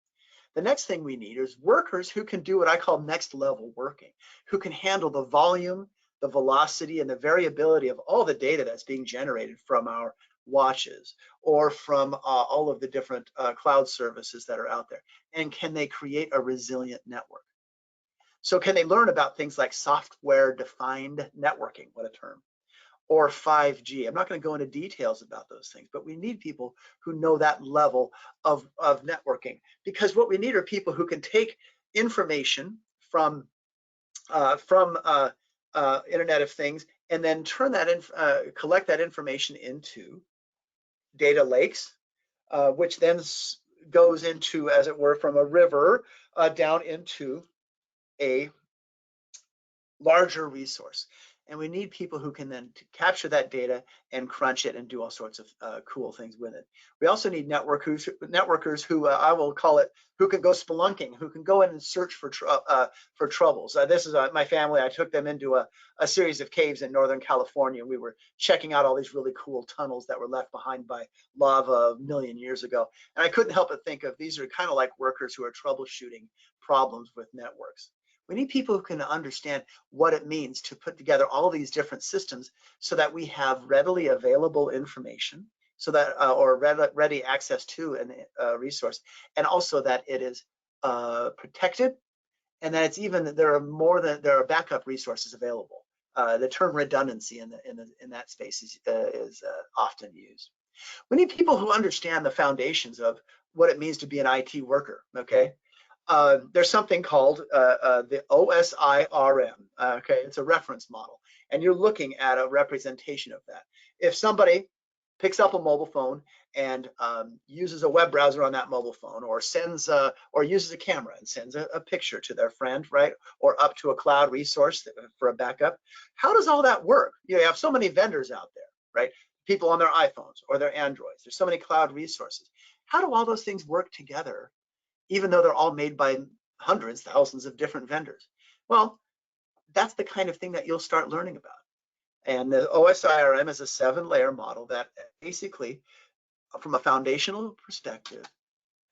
Speaker 2: The next thing we need is workers who can do what I call next level working, who can handle the volume, the velocity, and the variability of all the data that's being generated from our watches or from all of the different cloud services that are out there. And can they create a resilient network? So can they learn about things like software-defined networking, what a term, or 5G? I'm not going to go into details about those things, but we need people who know that level of networking, because what we need are people who can take information from Internet of Things and then turn that in, collect that information into data lakes, which then goes into, as it were, from a river down into a larger resource. And we need people who can then capture that data and crunch it and do all sorts of cool things with it. We also need networkers who I will call it, who can go spelunking, who can go in and search for troubles. This is my family. I took them into a series of caves in Northern California. We were checking out all these really cool tunnels that were left behind by lava a million years ago. And I couldn't help but think of these are kind of like workers who are troubleshooting problems with networks. We need people who can understand what it means to put together all these different systems so that we have readily available information, so that or ready access to a resource, and also that it is protected, and that it's even there are backup resources available. The term redundancy in that space is often used. We need people who understand the foundations of what it means to be an IT worker. Okay. There's something called the OSIRM. Okay, it's a reference model, and you're looking at a representation of that. If somebody picks up a mobile phone and uses a web browser on that mobile phone, or sends or uses a camera and sends a picture to their friend, right, or up to a cloud resource for a backup, how does all that work? You have so many vendors out there, right? People on their iPhones or their Androids. There's so many cloud resources. How do all those things work together, even though they're all made by hundreds, thousands of different vendors? Well, that's the kind of thing that you'll start learning about. And the OSIRM is a 7-layer model that basically, from a foundational perspective,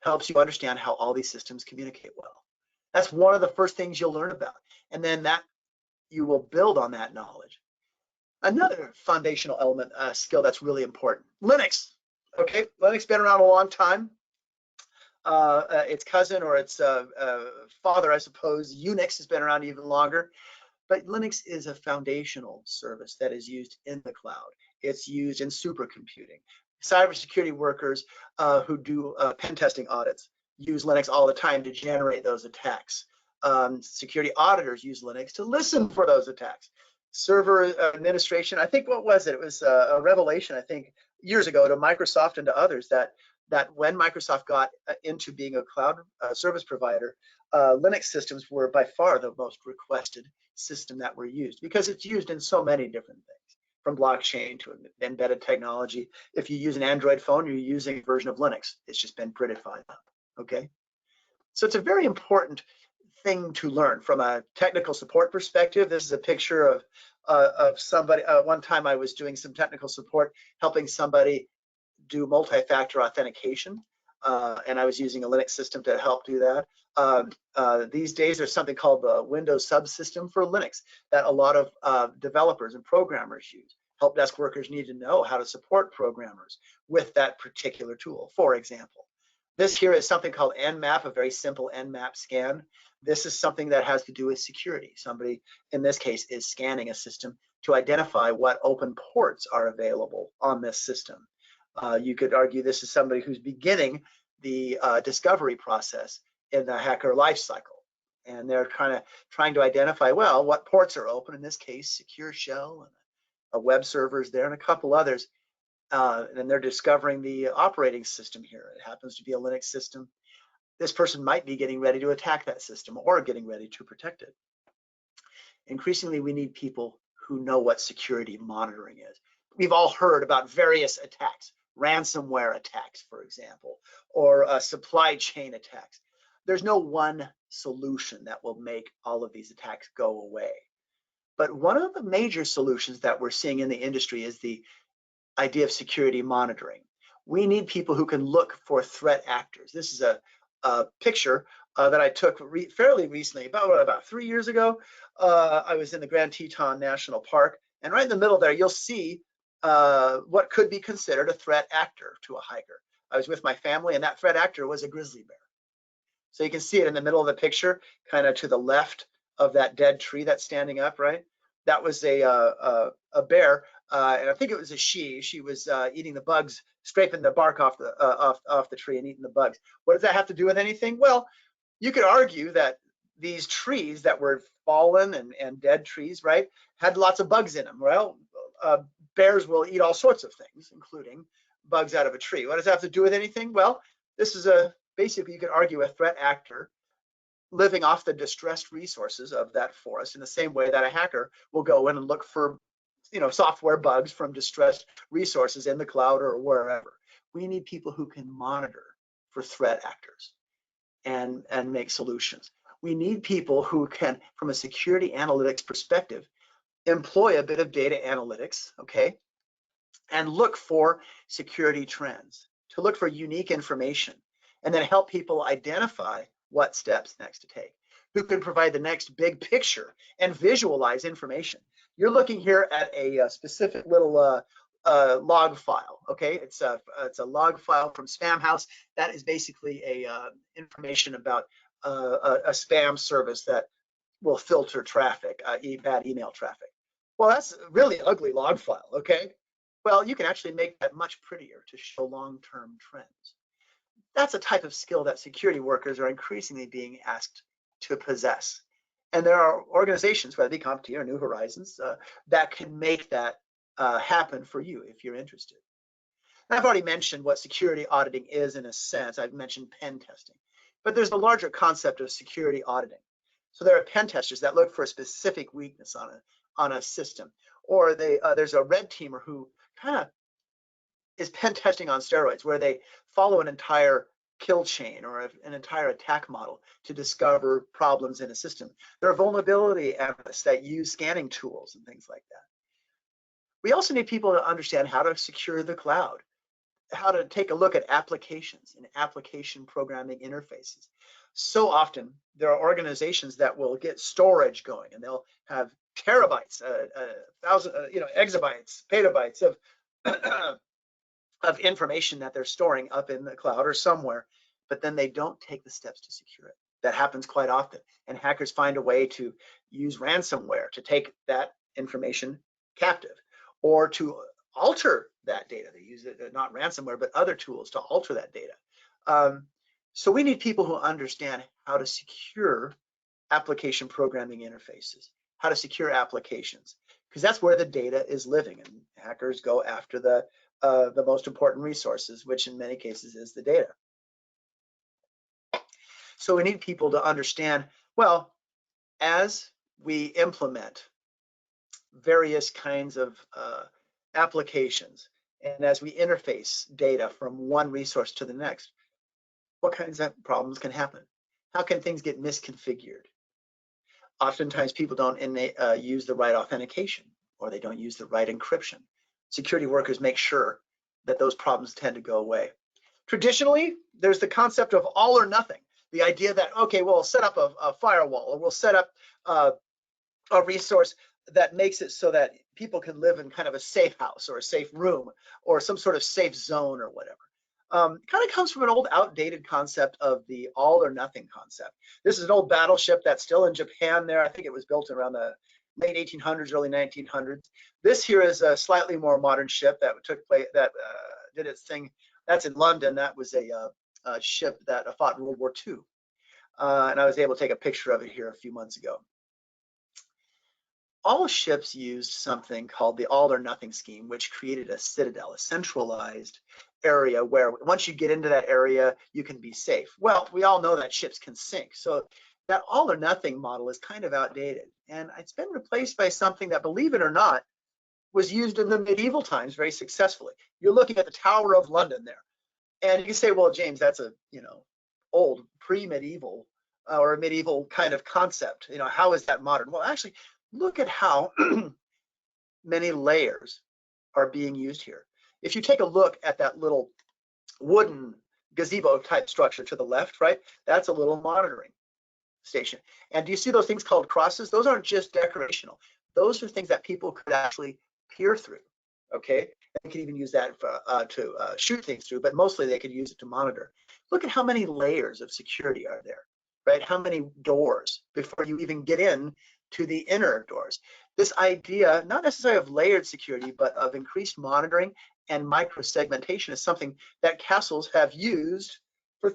Speaker 2: helps you understand how all these systems communicate well. That's one of the first things you'll learn about. And then that you will build on that knowledge. Another foundational element, skill that's really important, Linux. Okay, Linux been around a long time. Its cousin or its father, I suppose, Unix, has been around even longer. But Linux is a foundational service that is used in the cloud. It's used in supercomputing. Cybersecurity workers who do pen testing audits use Linux all the time to generate those attacks. Security auditors use Linux to listen for those attacks. Server administration, I think, what was it? It was a revelation, I think, years ago to Microsoft and to others that when Microsoft got into being a cloud service provider, Linux systems were by far the most requested system that were used, because it's used in so many different things, from blockchain to embedded technology. If you use an Android phone, you're using a version of Linux. It's just been prettified up, okay? So it's a very important thing to learn from a technical support perspective. This is a picture of somebody. One time I was doing some technical support, helping somebody do multi-factor authentication, and I was using a Linux system to help do that. These days, there's something called the Windows subsystem for Linux that a lot of developers and programmers use. Help desk workers need to know how to support programmers with that particular tool. For example, this here is something called Nmap, a very simple Nmap scan. This is something that has to do with security. Somebody, in this case, is scanning a system to identify what open ports are available on this system. You could argue this is somebody who's beginning the discovery process in the hacker life cycle, and they're kind of trying to identify, well, what ports are open. In this case, secure shell and a web server is there, and a couple others. and they're discovering the operating system here. It happens to be a Linux system. This person might be getting ready to attack that system or getting ready to protect it. Increasingly, we need people who know what security monitoring is. We've all heard about various attacks, ransomware attacks, for example, or supply chain attacks. There's no one solution that will make all of these attacks go away. But one of the major solutions that we're seeing in the industry is the idea of security monitoring. We need people who can look for threat actors. This is a picture that I took fairly recently, about 3 years ago. I was in the Grand Teton National Park, and right in the middle there, you'll see what could be considered a threat actor to a hiker. I was with my family, and that threat actor was a grizzly bear. So you can see it in the middle of the picture, kind of to the left of that dead tree that's standing up, right? That was a bear, and I think it was a she. She was eating the bugs, scraping the bark off the tree and eating the bugs. What does that have to do with anything? Well, you could argue that these trees that were fallen and dead trees, right, had lots of bugs in them. Well, bears will eat all sorts of things, including bugs out of a tree. What does that have to do with anything? Well, this is basically, you could argue, a threat actor living off the distressed resources of that forest in the same way that a hacker will go in and look for, software bugs from distressed resources in the cloud or wherever. We need people who can monitor for threat actors and make solutions. We need people who can, from a security analytics perspective, employ a bit of data analytics, okay, and look for security trends, to look for unique information, and then help people identify what steps next to take, who can provide the next big picture and visualize information. You're looking here at a specific little log file, okay? It's a log file from Spamhaus. That is basically information about a spam service that will filter traffic, bad email traffic. Well, that's a really ugly log file, okay? Well, you can actually make that much prettier to show long-term trends. That's a type of skill that security workers are increasingly being asked to possess. And there are organizations, whether it be CompTIA or New Horizons, that can make that happen for you if you're interested. And I've already mentioned what security auditing is in a sense. I've mentioned pen testing. But there's a larger concept of security auditing. So there are pen testers that look for a specific weakness on a system. Or there's a red teamer who kind of is pen testing on steroids, where they follow an entire kill chain or an entire attack model to discover problems in a system. There are vulnerability analysts that use scanning tools and things like that. We also need people to understand how to secure the cloud, how to take a look at applications and application programming interfaces. So often there are organizations that will get storage going, and they'll have terabytes, exabytes, petabytes of information that they're storing up in the cloud or somewhere, but then they don't take the steps to secure it. That happens quite often, and hackers find a way to use ransomware to take that information captive or to alter that data. They use not ransomware, but other tools to alter that data. So we need people who understand how to secure application programming interfaces, how to secure applications, because that's where the data is living, and hackers go after the most important resources, which in many cases is the data. So we need people to understand, well, as we implement various kinds of applications, and as we interface data from one resource to the next, what kinds of problems can happen? How can things get misconfigured? Oftentimes people don't use the right authentication, or they don't use the right encryption. Security workers make sure that those problems tend to go away. Traditionally, there's the concept of all or nothing. The idea that, okay, we'll set up a firewall, or we'll set up a resource that makes it so that people can live in kind of a safe house or a safe room or some sort of safe zone or whatever. Kind of comes from an old outdated concept of the all or nothing concept. This is an old battleship that's still in Japan there. I think it was built around the late 1800s, early 1900s. This here is a slightly more modern ship that took place, that did its thing. That's in London. That was a ship that fought in World War II. And I was able to take a picture of it here a few months ago. all ships used something called the all or nothing scheme, which created a citadel, a centralized area where once you get into that area, you can be safe. Well, we all know that ships can sink. So that all or nothing model is kind of outdated. And it's been replaced by something that, believe it or not, was used in the medieval times very successfully. You're looking at the Tower of London there. And you say, well, James, that's a, old pre-medieval or a medieval kind of concept. How is that modern? Well, actually, look at how many layers are being used here. If you take a look at that little wooden gazebo type structure to the left, right, that's a little monitoring station. And do you see those things called crosses? Those aren't just decorational. Those are things that people could actually peer through, okay? They could even use that to shoot things through, but mostly they could use it to monitor. Look at how many layers of security are there, right? How many doors before you even get in to the inner doors. This idea, not necessarily of layered security, but of increased monitoring and micro-segmentation is something that castles have used for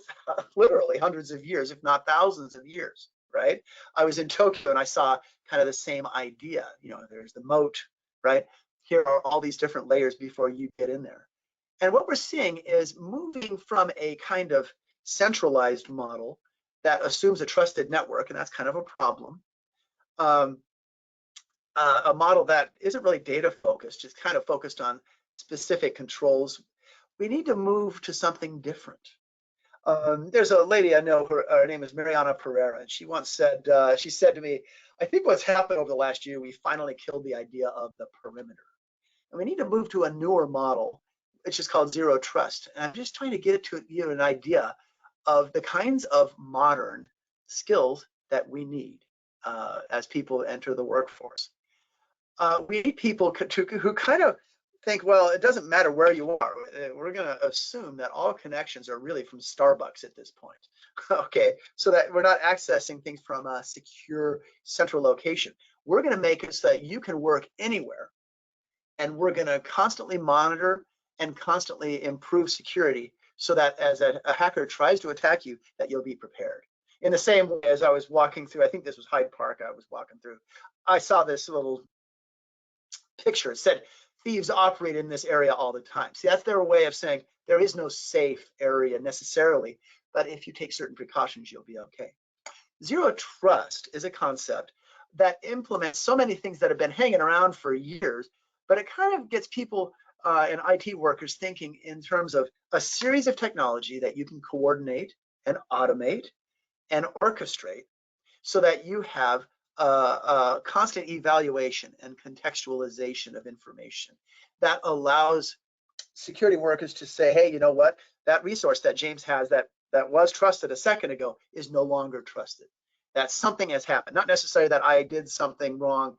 Speaker 2: literally hundreds of years, if not thousands of years, right? I was in Tokyo and I saw kind of the same idea. There's the moat, right? Here are all these different layers before you get in there. And what we're seeing is moving from a kind of centralized model that assumes a trusted network, and that's kind of a problem, a model that isn't really data focused, just kind of focused on specific controls. We need to move to something different. There's a lady I know, her name is Mariana Pereira, and she once said, she said to me, I think what's happened over the last year, we finally killed the idea of the perimeter. And we need to move to a newer model, which is called zero trust. And I'm just trying to get it to you an idea of the kinds of modern skills that we need as people enter the workforce. We need people who kind of think, well, it doesn't matter where you are. We're going to assume that all connections are really from Starbucks at this point, okay? So that we're not accessing things from a secure central location. We're going to make it so that you can work anywhere, and we're going to constantly monitor and constantly improve security so that as a hacker tries to attack you, that you'll be prepared. In the same way as I was walking through, I think this was Hyde Park I was walking through, I saw this little picture. It said, thieves operate in this area all the time. See, that's their way of saying there is no safe area necessarily, but if you take certain precautions, you'll be okay. Zero trust is a concept that implements so many things that have been hanging around for years, but it kind of gets people and IT workers thinking in terms of a series of technology that you can coordinate and automate and orchestrate so that you have constant evaluation and contextualization of information that allows security workers to say, hey, you know what, that resource that James has that was trusted a second ago is no longer trusted. That something has happened, not necessarily that I did something wrong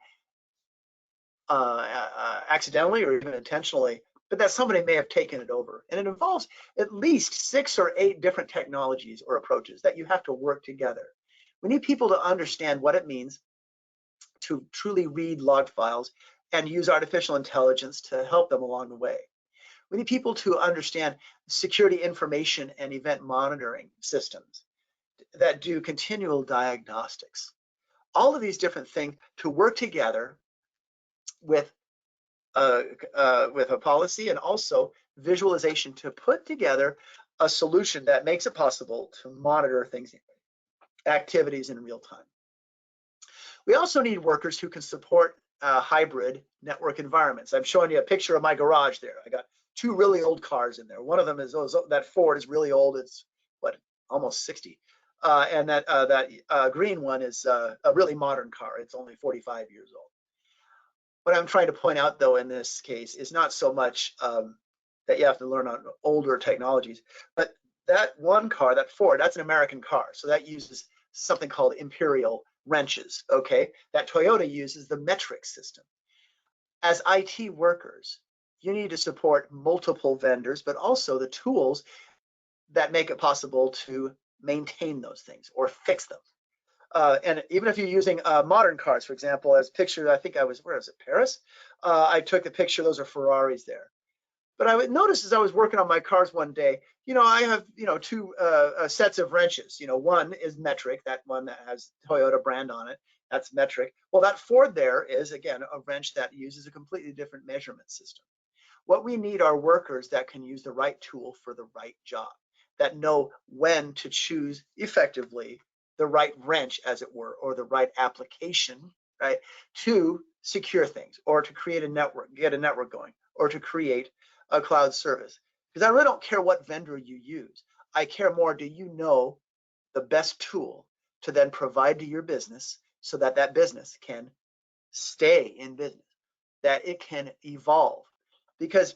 Speaker 2: accidentally or even intentionally, but that somebody may have taken it over. And it involves at least 6 or 8 different technologies or approaches that you have to work together. We need people to understand what it means to truly read log files and use artificial intelligence to help them along the way. We need people to understand security information and event monitoring systems that do continual diagnostics. All of these different things to work together with a policy and also visualization to put together a solution that makes it possible to monitor things, activities in real time. We also need workers who can support hybrid network environments. I'm showing you a picture of my garage there. I got 2 really old cars in there. One of them is that Ford is really old. It's what, almost 60. And that green one is a really modern car. It's only 45 years old. What I'm trying to point out, though, in this case is not so much that you have to learn on older technologies, but that one car, that Ford, that's an American car. So that uses something called imperial wrenches, okay? That Toyota uses the metric system. As IT workers, you need to support multiple vendors, but also the tools that make it possible to maintain those things or fix them. And even if you're using modern cars, for example, as pictured, I think I was, where is it, Paris? I took the picture, those are Ferraris there. But I would notice as I was working on my cars one day, I have, two sets of wrenches. One is metric, that one that has Toyota brand on it. That's metric. Well, that Ford there is, again, a wrench that uses a completely different measurement system. What we need are workers that can use the right tool for the right job, that know when to choose effectively the right wrench, as it were, or the right application, right, to secure things or to create a network, get a network going, or to create a cloud service. Because I really don't care what vendor you use. I care more, do you know the best tool to then provide to your business so that that business can stay in business, that it can evolve? Because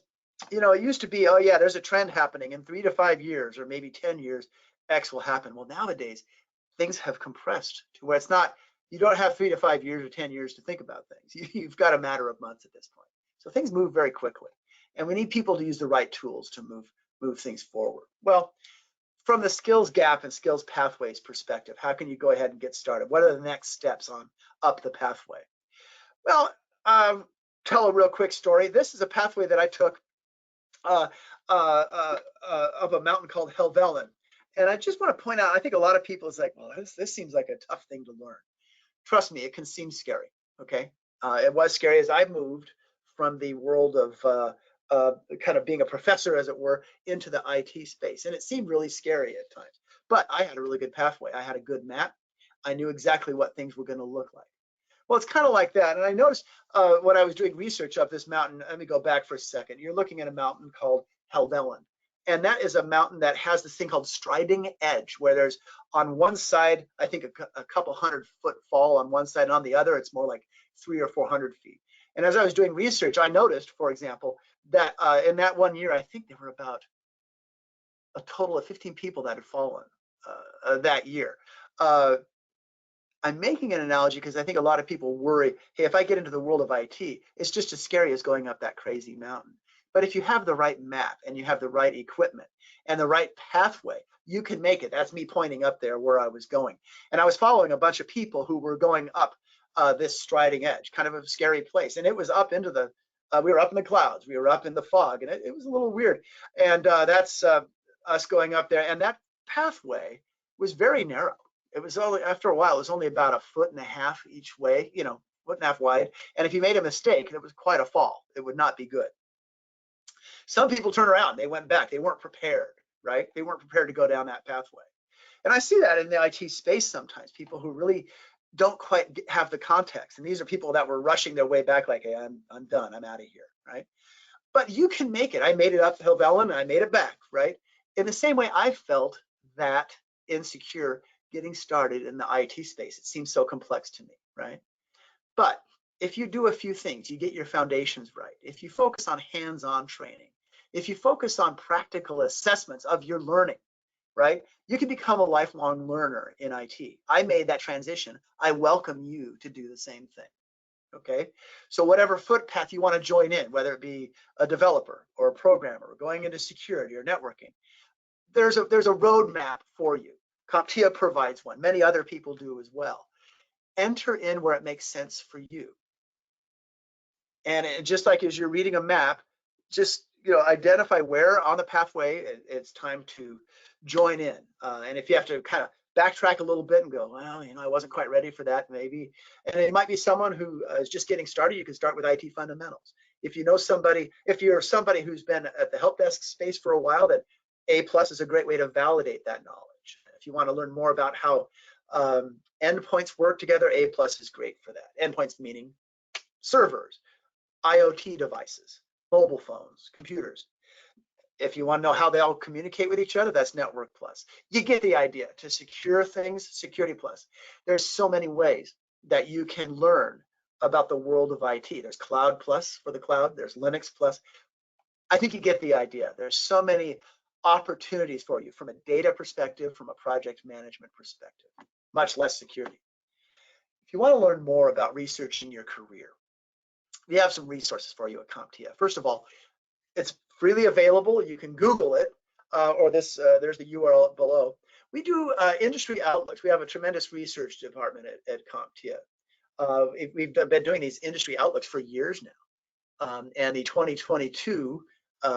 Speaker 2: it used to be, oh yeah, there's a trend happening in 3 to 5 years or maybe 10 years, X will happen. Well, nowadays things have compressed to where it's not, you don't have 3 to 5 years or 10 years to think about things. You've got a matter of months at this point. So things move very quickly, and we need people to use the right tools to move things forward. Well, from the skills gap and skills pathways perspective, how can you go ahead and get started? What are the next steps on up the pathway? Well, tell a real quick story. This is a pathway that I took up a mountain called Helvellyn. And I just want to point out, I think a lot of people is like, well, this seems like a tough thing to learn. Trust me, it can seem scary, okay? It was scary as I moved from the world of kind of being a professor, as it were, into the IT space. And it seemed really scary at times. But I had a really good pathway. I had a good map. I knew exactly what things were going to look like. Well, it's kind of like that. And I noticed when I was doing research of this mountain, let me go back for a second. You're looking at a mountain called Helvellyn. And that is a mountain that has this thing called striding edge, where there's on one side, I think a couple 100-foot fall on one side, and on the other, it's more like 300 or 400 feet. And as I was doing research, I noticed, for example, that in that one year, I think there were about a total of 15 people that had fallen that year. I'm making an analogy because I think a lot of people worry, hey, if I get into the world of IT, it's just as scary as going up that crazy mountain. But if you have the right map and you have the right equipment and the right pathway, you can make it. That's me pointing up there where I was going. And I was following a bunch of people who were going up this striding edge, kind of a scary place. And it was up into the, we were up in the clouds, we were up in the fog, and it was a little weird. And that's us going up there. And that pathway was very narrow. It was only, after a while, it was only about 1.5 feet each way, 1.5 feet wide. And if you made a mistake, it was quite a fall. It would not be good. Some people turned around, they went back, they weren't prepared, right? They weren't prepared to go down that pathway. And I see that in the IT space sometimes, people who really don't quite have the context. And these are people that were rushing their way back like, hey, I'm done, I'm out of here, right? But you can make it. I made it up to Helvellyn and I made it back, right? In the same way I felt that insecure getting started in the IT space. It seems so complex to me, right? But if you do a few things, you get your foundations right. If you focus on hands-on training, if you focus on practical assessments of your learning, right? You can become a lifelong learner in IT. I made that transition. I welcome you to do the same thing. Okay, so whatever footpath you want to join in, whether it be a developer or a programmer or going into security or networking, there's a roadmap for you. CompTIA provides one. Many other people do as well. Enter in where it makes sense for you. And just like as you're reading a map, just identify where on the pathway it's time to join in. And if you have to kind of backtrack a little bit and go, well, I wasn't quite ready for that, maybe. And it might be someone who is just getting started. You can start with IT fundamentals. If you know somebody, if you're somebody who's been at the help desk space for a while, then A+ is a great way to validate that knowledge. If you want to learn more about how endpoints work together, A+ is great for that. Endpoints meaning servers, IoT devices, mobile phones, computers. If you want to know how they all communicate with each other, that's Network+. You get the idea. To secure things, Security+. There's so many ways that you can learn about the world of IT. There's Cloud+ for the cloud. There's Linux+. I think you get the idea. There's so many opportunities for you from a data perspective, from a project management perspective, much less security. If you want to learn more about researching your career, we have some resources for you at CompTIA. First of all, it's freely available. You can Google it, or there's the URL below. We do industry outlooks. We have a tremendous research department at CompTIA. We've been doing these industry outlooks for years now. And the 2022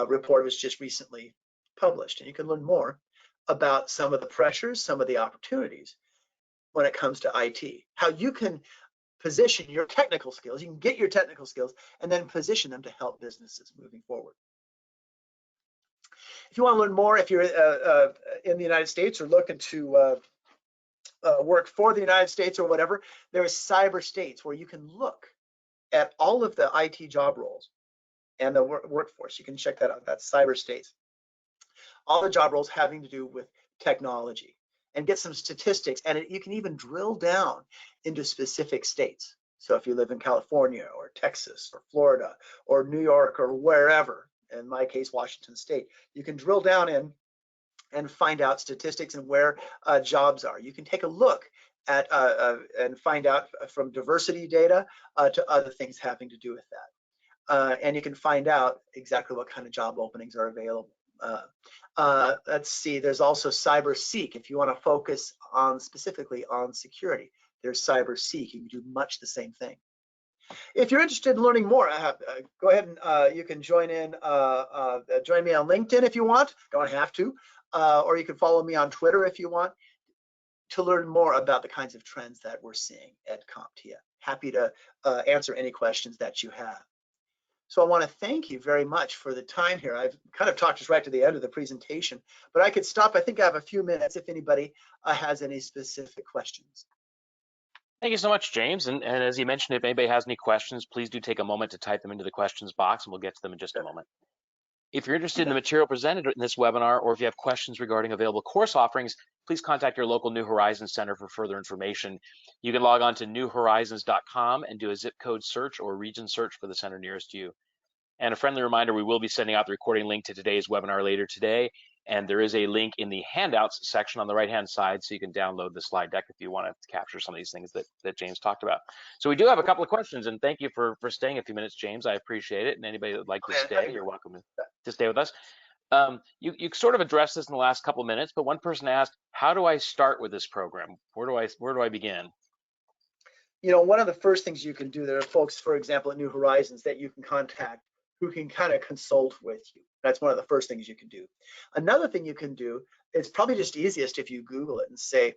Speaker 2: report was just recently published, and you can learn more about some of the pressures, some of the opportunities when it comes to IT, how you can position your technical skills, you can get your technical skills and then position them to help businesses moving forward. If you want to learn more, if you're in the United States or looking to work for the United States or whatever, there is cyber states where you can look at all of the IT job roles and the workforce. You can check that out. That's cyber states. All the job roles having to do with technology, and get some statistics. And you can even drill down into specific states. So if you live in California or Texas or Florida or New York or wherever, in my case, Washington State, you can drill down in and find out statistics and where jobs are. You can take a look at and find out from diversity data to other things having to do with that. And you can find out exactly what kind of job openings are available. Let's see, there's also Cyber Seek. If you want to focus on specifically on security, there's Cyber Seek. You can do much the same thing. If you're interested in learning more, go ahead and you can join me on LinkedIn if you want. Don't have to, or you can follow me on Twitter if you want to learn more about the kinds of trends that we're seeing at CompTIA. Happy to answer any questions that you have. So I want to thank you very much for the time here. I've kind of talked us right to the end of the presentation, but I could stop. I think I have a few minutes if anybody has any specific questions.
Speaker 1: Thank you so much, James. And as you mentioned, if anybody has any questions, please do take a moment to type them into the questions box, and we'll get to them in just a moment. If you're interested in the material presented in this webinar, or if you have questions regarding available course offerings, please contact your local New Horizons Center for further information. You can log on to newhorizons.com and do a zip code search or region search for the center nearest you. And a friendly reminder, we will be sending out the recording link to today's webinar later today. And there is a link in the handouts section on the right-hand side, so you can download the slide deck if you want to capture some of these things that James talked about. So we do have a couple of questions, and thank you for staying a few minutes, James. I appreciate it. And anybody that would like to stay, you're welcome to stay with us. You sort of addressed this in the last couple of minutes, but one person asked, how do I start with this program? Where do I begin?
Speaker 2: You know, one of the first things you can do, there are folks, for example, at New Horizons that you can contact who can kind of consult with you. That's one of the first things you can do. Another thing you can do, it's probably just easiest if you Google it and say,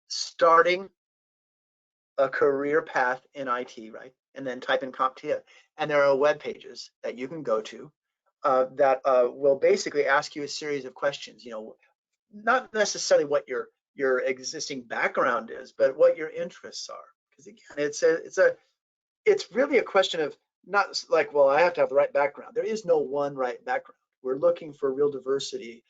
Speaker 2: starting a career path in IT, right? And then type in CompTIA. And there are web pages that you can go to that will basically ask you a series of questions, you know, not necessarily what your existing background is, but what your interests are. Because again, it's really a question of not like, well, I have to have the right background. There is no one right background. We're looking for real diversity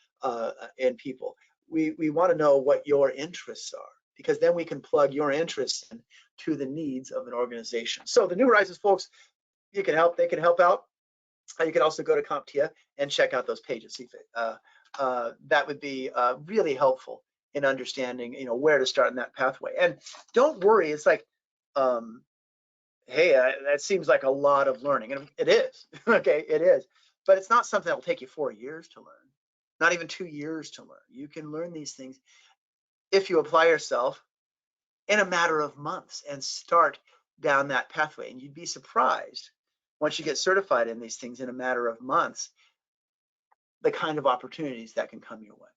Speaker 2: in people. We want to know what your interests are, because then we can plug your interests in to the needs of an organization. So the New Horizons folks, you can help. They can help out. You can also go to CompTIA and check out those pages. That would be really helpful in understanding, you know, where to start in that pathway. And don't worry, it's like, hey, that seems like a lot of learning, and it is. Okay, it is, but it's not something that will take you 4 years to learn, not even 2 years to learn. You can learn these things if you apply yourself in a matter of months and start down that pathway. And you'd be surprised once you get certified in these things in a matter of months, the kind of opportunities that can come your way.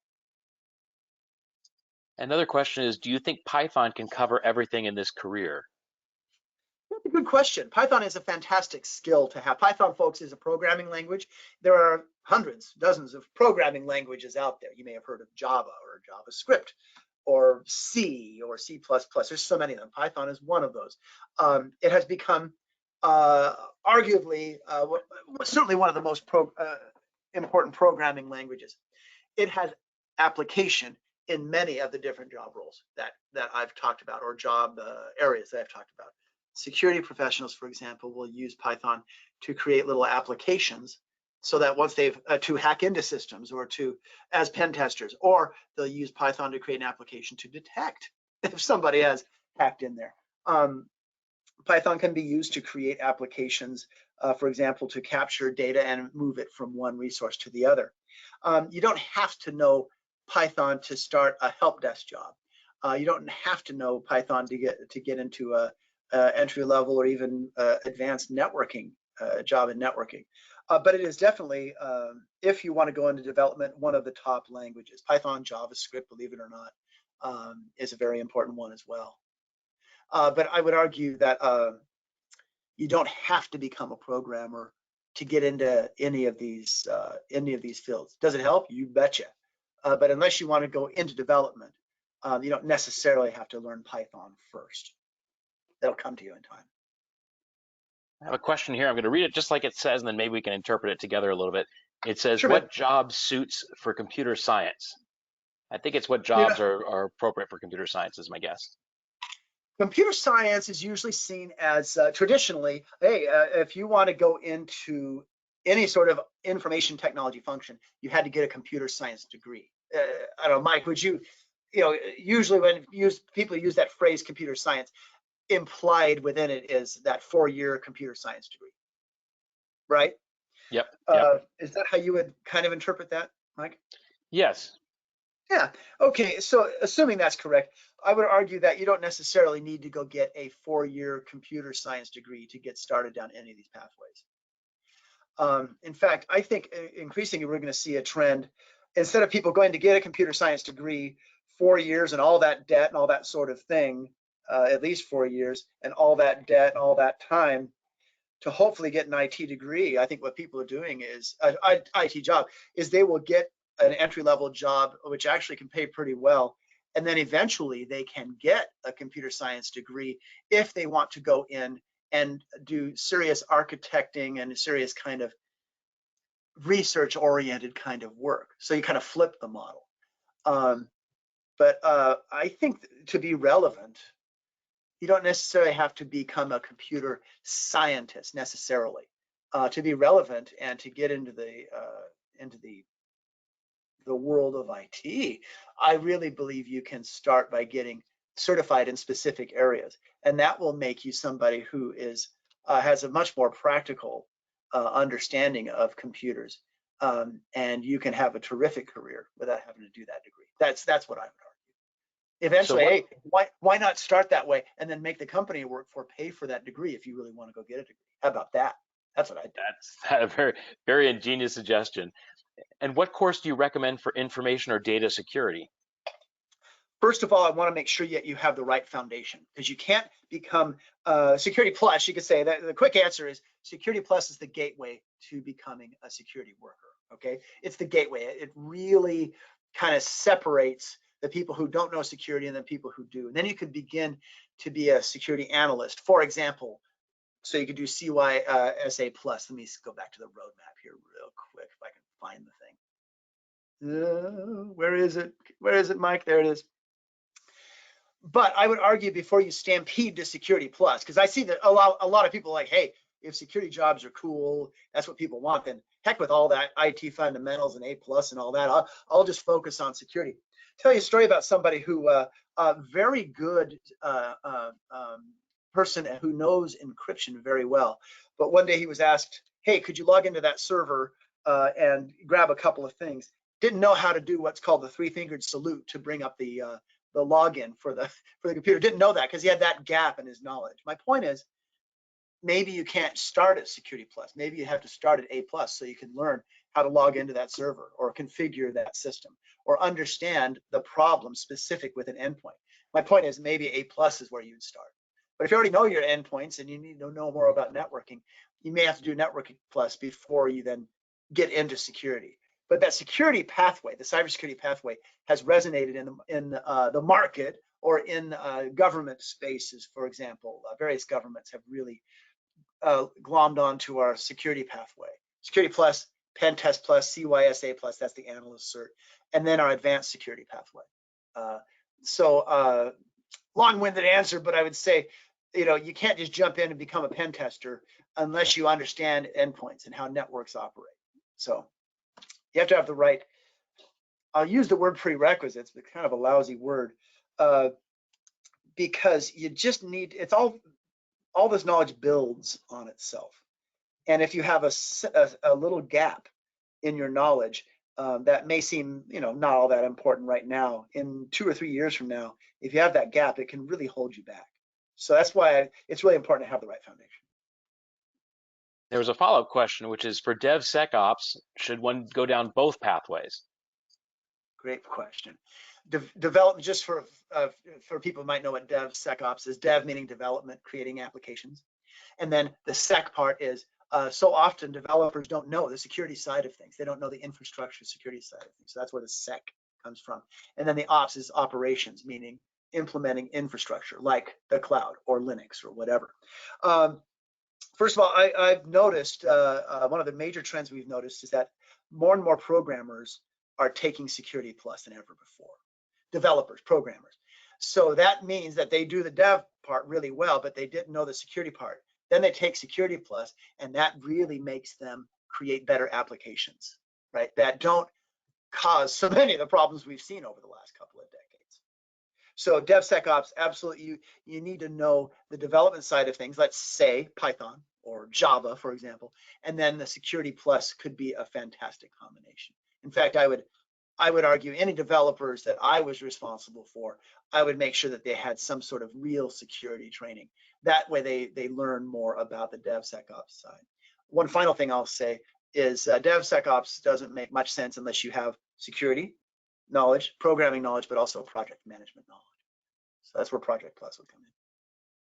Speaker 1: Another question is, do you think Python can cover everything in this career?
Speaker 2: That's a good question. Python is a fantastic skill to have. Python, folks, is a programming language. There are hundreds, dozens of programming languages out there. You may have heard of Java or JavaScript or C or C++. There's so many of them. Python is one of those. It has become arguably, certainly one of the most important programming languages. It has application in many of the different job roles that I've talked about, or job areas that I've talked about. Security professionals, for example, will use Python to create little applications so that once they've to hack into systems, or to as pen testers, or they'll use Python to create an application to detect if somebody has hacked in there. Python can be used to create applications, for example, to capture data and move it from one resource to the other. You don't have to know Python to start a help desk job. You don't have to know Python to get into a entry level or even advanced networking job in networking. But it is definitely, if you want to go into development, one of the top languages. Python, JavaScript, believe it or not, is a very important one as well. But I would argue that you don't have to become a programmer to get into any of these fields. Does it help? You betcha. But unless you want to go into development, you don't necessarily have to learn Python first. That'll come to you in time.
Speaker 1: I have a question here. I'm going to read it just like it says, and then maybe we can interpret it together a little bit. It says,
Speaker 2: Sure,
Speaker 1: what job suits for computer science? I think it's what jobs are appropriate for computer science is my guess.
Speaker 2: Computer science is usually seen as traditionally, hey, if you want to go into any sort of information technology function, you had to get a computer science degree. I don't know, Mike, would you, usually when people use that phrase computer science, implied within it is that 4-year computer science degree, right?
Speaker 1: Yep.
Speaker 2: Is that how you would kind of interpret that, Mike?
Speaker 1: Yes.
Speaker 2: Yeah. Okay. So assuming that's correct, I would argue that you don't necessarily need to go get a 4-year computer science degree to get started down any of these pathways. In fact, I think increasingly we're going to see a trend. Instead of people going to get a computer science degree, 4 years and all that debt and all that sort of thing, at least 4 years and all that debt and all that time to hopefully get an IT degree. I think what people are doing is IT job is they will get an entry-level job, which actually can pay pretty well. And then eventually they can get a computer science degree if they want to go in and do serious architecting and serious kind of research-oriented kind of work. So you kind of flip the model. But I think to be relevant, you don't necessarily have to become a computer scientist necessarily. To be relevant and to get into the world of IT, I really believe you can start by getting certified in specific areas, and that will make you somebody who is has a much more practical understanding of computers, and you can have a terrific career without having to do that degree. That's what I would argue. Eventually, hey, why not start that way and then make the company you work for pay for that degree if you really want to go get a degree? How about that? That's what I do.
Speaker 1: That's a very, very ingenious suggestion. And what course do you recommend for information or data security?
Speaker 2: First of all, I want to make sure that you have the right foundation, because you can't become Security Plus. You could say that the quick answer is Security Plus is the gateway to becoming a security worker. Okay, it's the gateway. It really kind of separates the people who don't know security and the people who do. And then you could begin to be a security analyst, for example. So you could do CYSA Plus. Let me go back to the roadmap here real quick if I can find the thing. Where is it? Where is it, Mike? There it is. But I would argue before you stampede to Security Plus, because I see that a lot of people are like, hey, if security jobs are cool, that's what people want, then heck with all that IT fundamentals and A+ and all that. I'll just focus on security. Tell you a story about somebody who, a very good person who knows encryption very well. But one day he was asked, hey, could you log into that server and grab a couple of things? Didn't know how to do what's called the 3-fingered salute to bring up the login for the computer. Didn't know that because he had that gap in his knowledge. My point is, maybe you can't start at Security Plus. Maybe you have to start at A+ so you can learn how to log into that server or configure that system or understand the problem specific with an endpoint. My point is maybe A+ is where you'd start. But if you already know your endpoints and you need to know more about networking, you may have to do Networking Plus before you then get into security. But that security pathway, the cybersecurity pathway, has resonated in the market or in government spaces, for example. Various governments have really glommed onto our security pathway. Security Plus, Pen Test Plus, CYSA Plus, that's the analyst cert, and then our advanced security pathway. So long-winded answer, but I would say, you can't just jump in and become a pen tester unless you understand endpoints and how networks operate. So you have to have the right, I'll use the word prerequisites, but kind of a lousy word, because you just need, it's all this knowledge builds on itself. And if you have a little gap in your knowledge, that may seem, not all that important right now. In 2 or 3 years from now, if you have that gap, it can really hold you back. So that's why it's really important to have the right foundation.
Speaker 1: There was a follow-up question, which is for DevSecOps, should one go down both pathways?
Speaker 2: Great question. Develop, just for people who might know what DevSecOps is, Dev meaning development, creating applications. And then the sec part is, so often developers don't know the security side of things. They don't know the infrastructure security side of things. So that's where the sec comes from. And then the ops is operations, meaning implementing infrastructure like the cloud or Linux or whatever. First of all, I've noticed one of the major trends we've noticed is that more and more programmers are taking Security Plus than ever before. Developers, programmers. So that means that they do the dev part really well, but they didn't know the security part. Then they take Security Plus, and that really makes them create better applications, right? That don't cause so many of the problems we've seen over the last couple of decades. So DevSecOps, absolutely, you need to know the development side of things. Let's say Python or Java, for example, and then the Security Plus could be a fantastic combination. In fact, I would argue any developers that I was responsible for, I would make sure that they had some sort of real security training. That way they learn more about the DevSecOps side. One final thing I'll say is DevSecOps doesn't make much sense unless you have security knowledge, programming knowledge, but also project management knowledge. So that's where Project Plus would come in.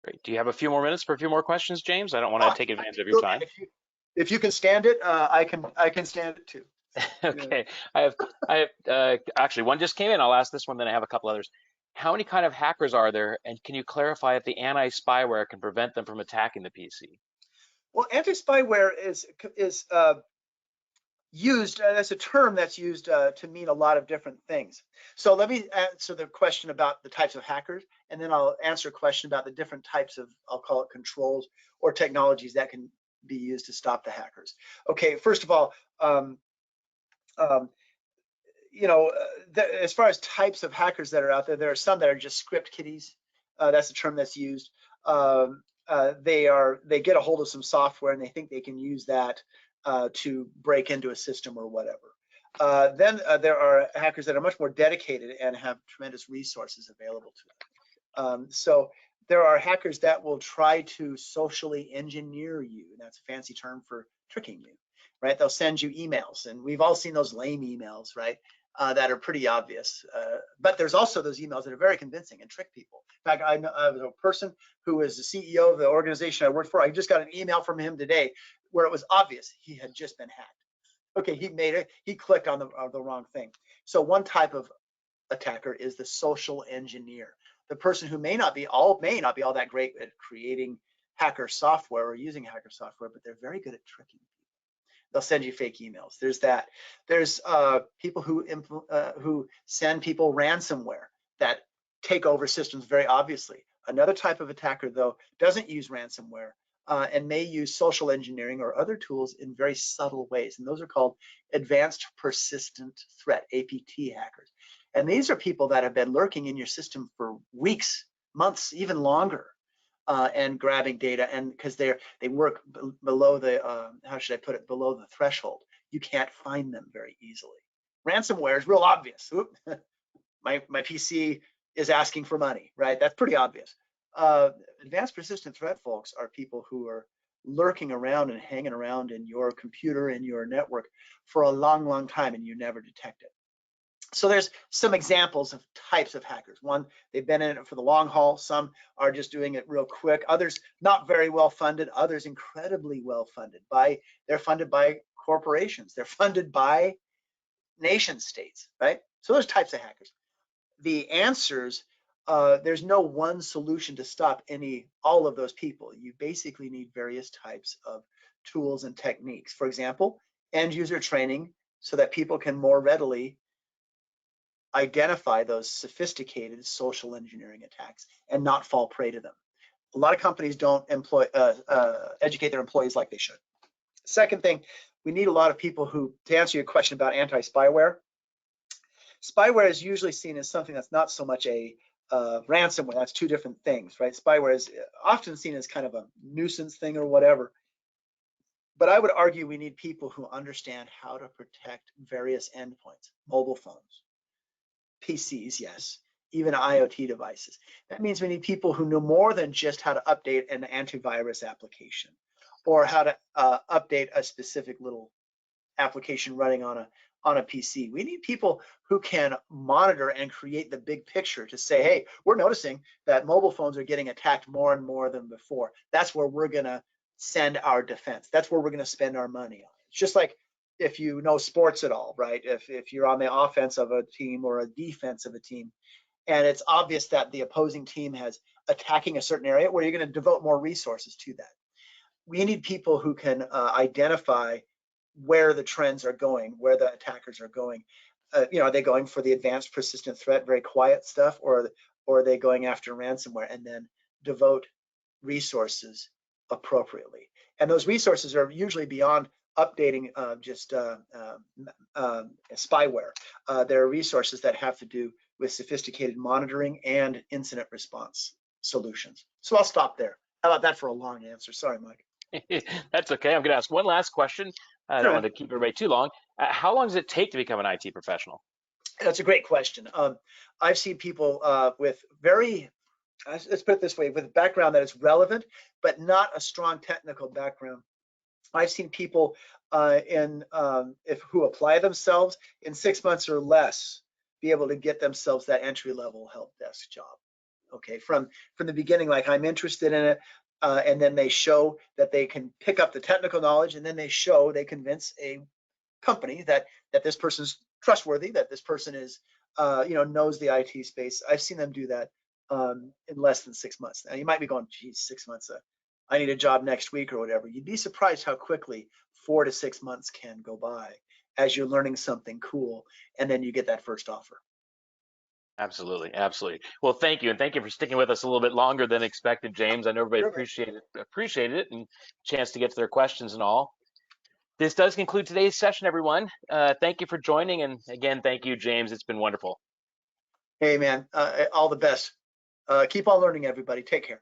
Speaker 1: Great. Do you have a few more minutes for a few more questions, James? I don't want to take advantage of your time.
Speaker 2: If you can stand it, I can stand it too.
Speaker 1: Okay, I have actually one just came in. I'll ask this one, then I have a couple others. How many kind of hackers are there, and can you clarify if the anti-spyware can prevent them from attacking the PC?
Speaker 2: Well, anti-spyware is used, that's a term that's used to mean a lot of different things. So let me answer the question about the types of hackers, and then I'll answer a question about the different types of, I'll call it controls or technologies that can be used to stop the hackers. Okay, first of all, as far as types of hackers that are out there, there are some that are just script kiddies. That's the term that's used. They get a hold of some software and they think they can use that to break into a system or whatever. Then there are hackers that are much more dedicated and have tremendous resources available to them. So there are hackers that will try to socially engineer you. And that's a fancy term for tricking you, right? They'll send you emails, and we've all seen those lame emails, right? That are pretty obvious. But there's also those emails that are very convincing and trick people. In fact, I was a person who was the CEO of the organization I worked for. I just got an email from him today where it was obvious he had just been hacked. Okay, he clicked on the wrong thing. So one type of attacker is the social engineer, the person who may not be all that great at creating hacker software or using hacker software, but they're very good at tricking people. They'll send you fake emails. There's that. There's people who send people ransomware that take over systems very obviously. Another type of attacker, though, doesn't use ransomware and may use social engineering or other tools in very subtle ways. And those are called advanced persistent threat, APT hackers. And these are people that have been lurking in your system for weeks, months, even longer. And grabbing data, and because they work below the how should I put it, below the threshold. You can't find them very easily. Ransomware is real obvious. Oop, my PC is asking for money, right? That's pretty obvious. Advanced persistent threat folks are people who are lurking around and hanging around in your computer and your network for a long, long time, and you never detect it. So there's some examples of types of hackers. One, they've been in it for the long haul. Some are just doing it real quick. Others not very well funded. Others incredibly well funded. They're funded by corporations. They're funded by nation states, right? So there's types of hackers. The answers, there's no one solution to stop all of those people. You basically need various types of tools and techniques. For example, end user training so that people can more readily identify those sophisticated social engineering attacks and not fall prey to them. A lot of companies don't educate their employees like they should. Second thing, we need a lot of people who, to answer your question about anti-spyware, spyware is usually seen as something that's not so much a ransomware. That's two different things, right? Spyware is often seen as kind of a nuisance thing or whatever. But I would argue we need people who understand how to protect various endpoints, mobile phones, PCs, yes, even IoT devices. That means we need people who know more than just how to update an antivirus application or how to update a specific little application running on a PC. We need people who can monitor and create the big picture to say, hey, we're noticing that mobile phones are getting attacked more and more than before. That's where we're going to send our defense. That's where we're going to spend our money on. It's just like if you know sports at all, right? If you're on the offense of a team or a defense of a team, and it's obvious that the opposing team has attacking a certain area, where you're going to devote more resources to that. We need people who can identify where the trends are going, where the attackers are going. Are they going for the advanced persistent threat, very quiet stuff, or are they going after ransomware, and then devote resources appropriately? And those resources are usually beyond updating just spyware. There are resources that have to do with sophisticated monitoring and incident response solutions. So I'll stop there. How about that for a long answer? Sorry, Mike.
Speaker 1: That's okay. I'm going to ask one last question. I don't want to keep everybody too long. How long does it take to become an IT professional?
Speaker 2: That's a great question. I've seen people with very, let's put it this way, with a background that is relevant, but not a strong technical background. I've seen people who apply themselves in 6 months or less be able to get themselves that entry-level help desk job. Okay, from the beginning, like, I'm interested in it, and then they show that they can pick up the technical knowledge, and then they convince a company that this person's trustworthy, that this person is knows the IT space. I've seen them do that in less than 6 months. Now you might be going, geez, 6 months, I need a job next week or whatever. You'd be surprised how quickly 4 to 6 months can go by as you're learning something cool, and then you get that first offer.
Speaker 1: Absolutely, absolutely. Well, thank you, and thank you for sticking with us a little bit longer than expected, James. I know everybody appreciated it, and chance to get to their questions and all. This does conclude today's session, everyone. Thank you for joining, and again, thank you, James. It's been wonderful.
Speaker 2: Hey, man, all the best. Keep on learning, everybody. Take care.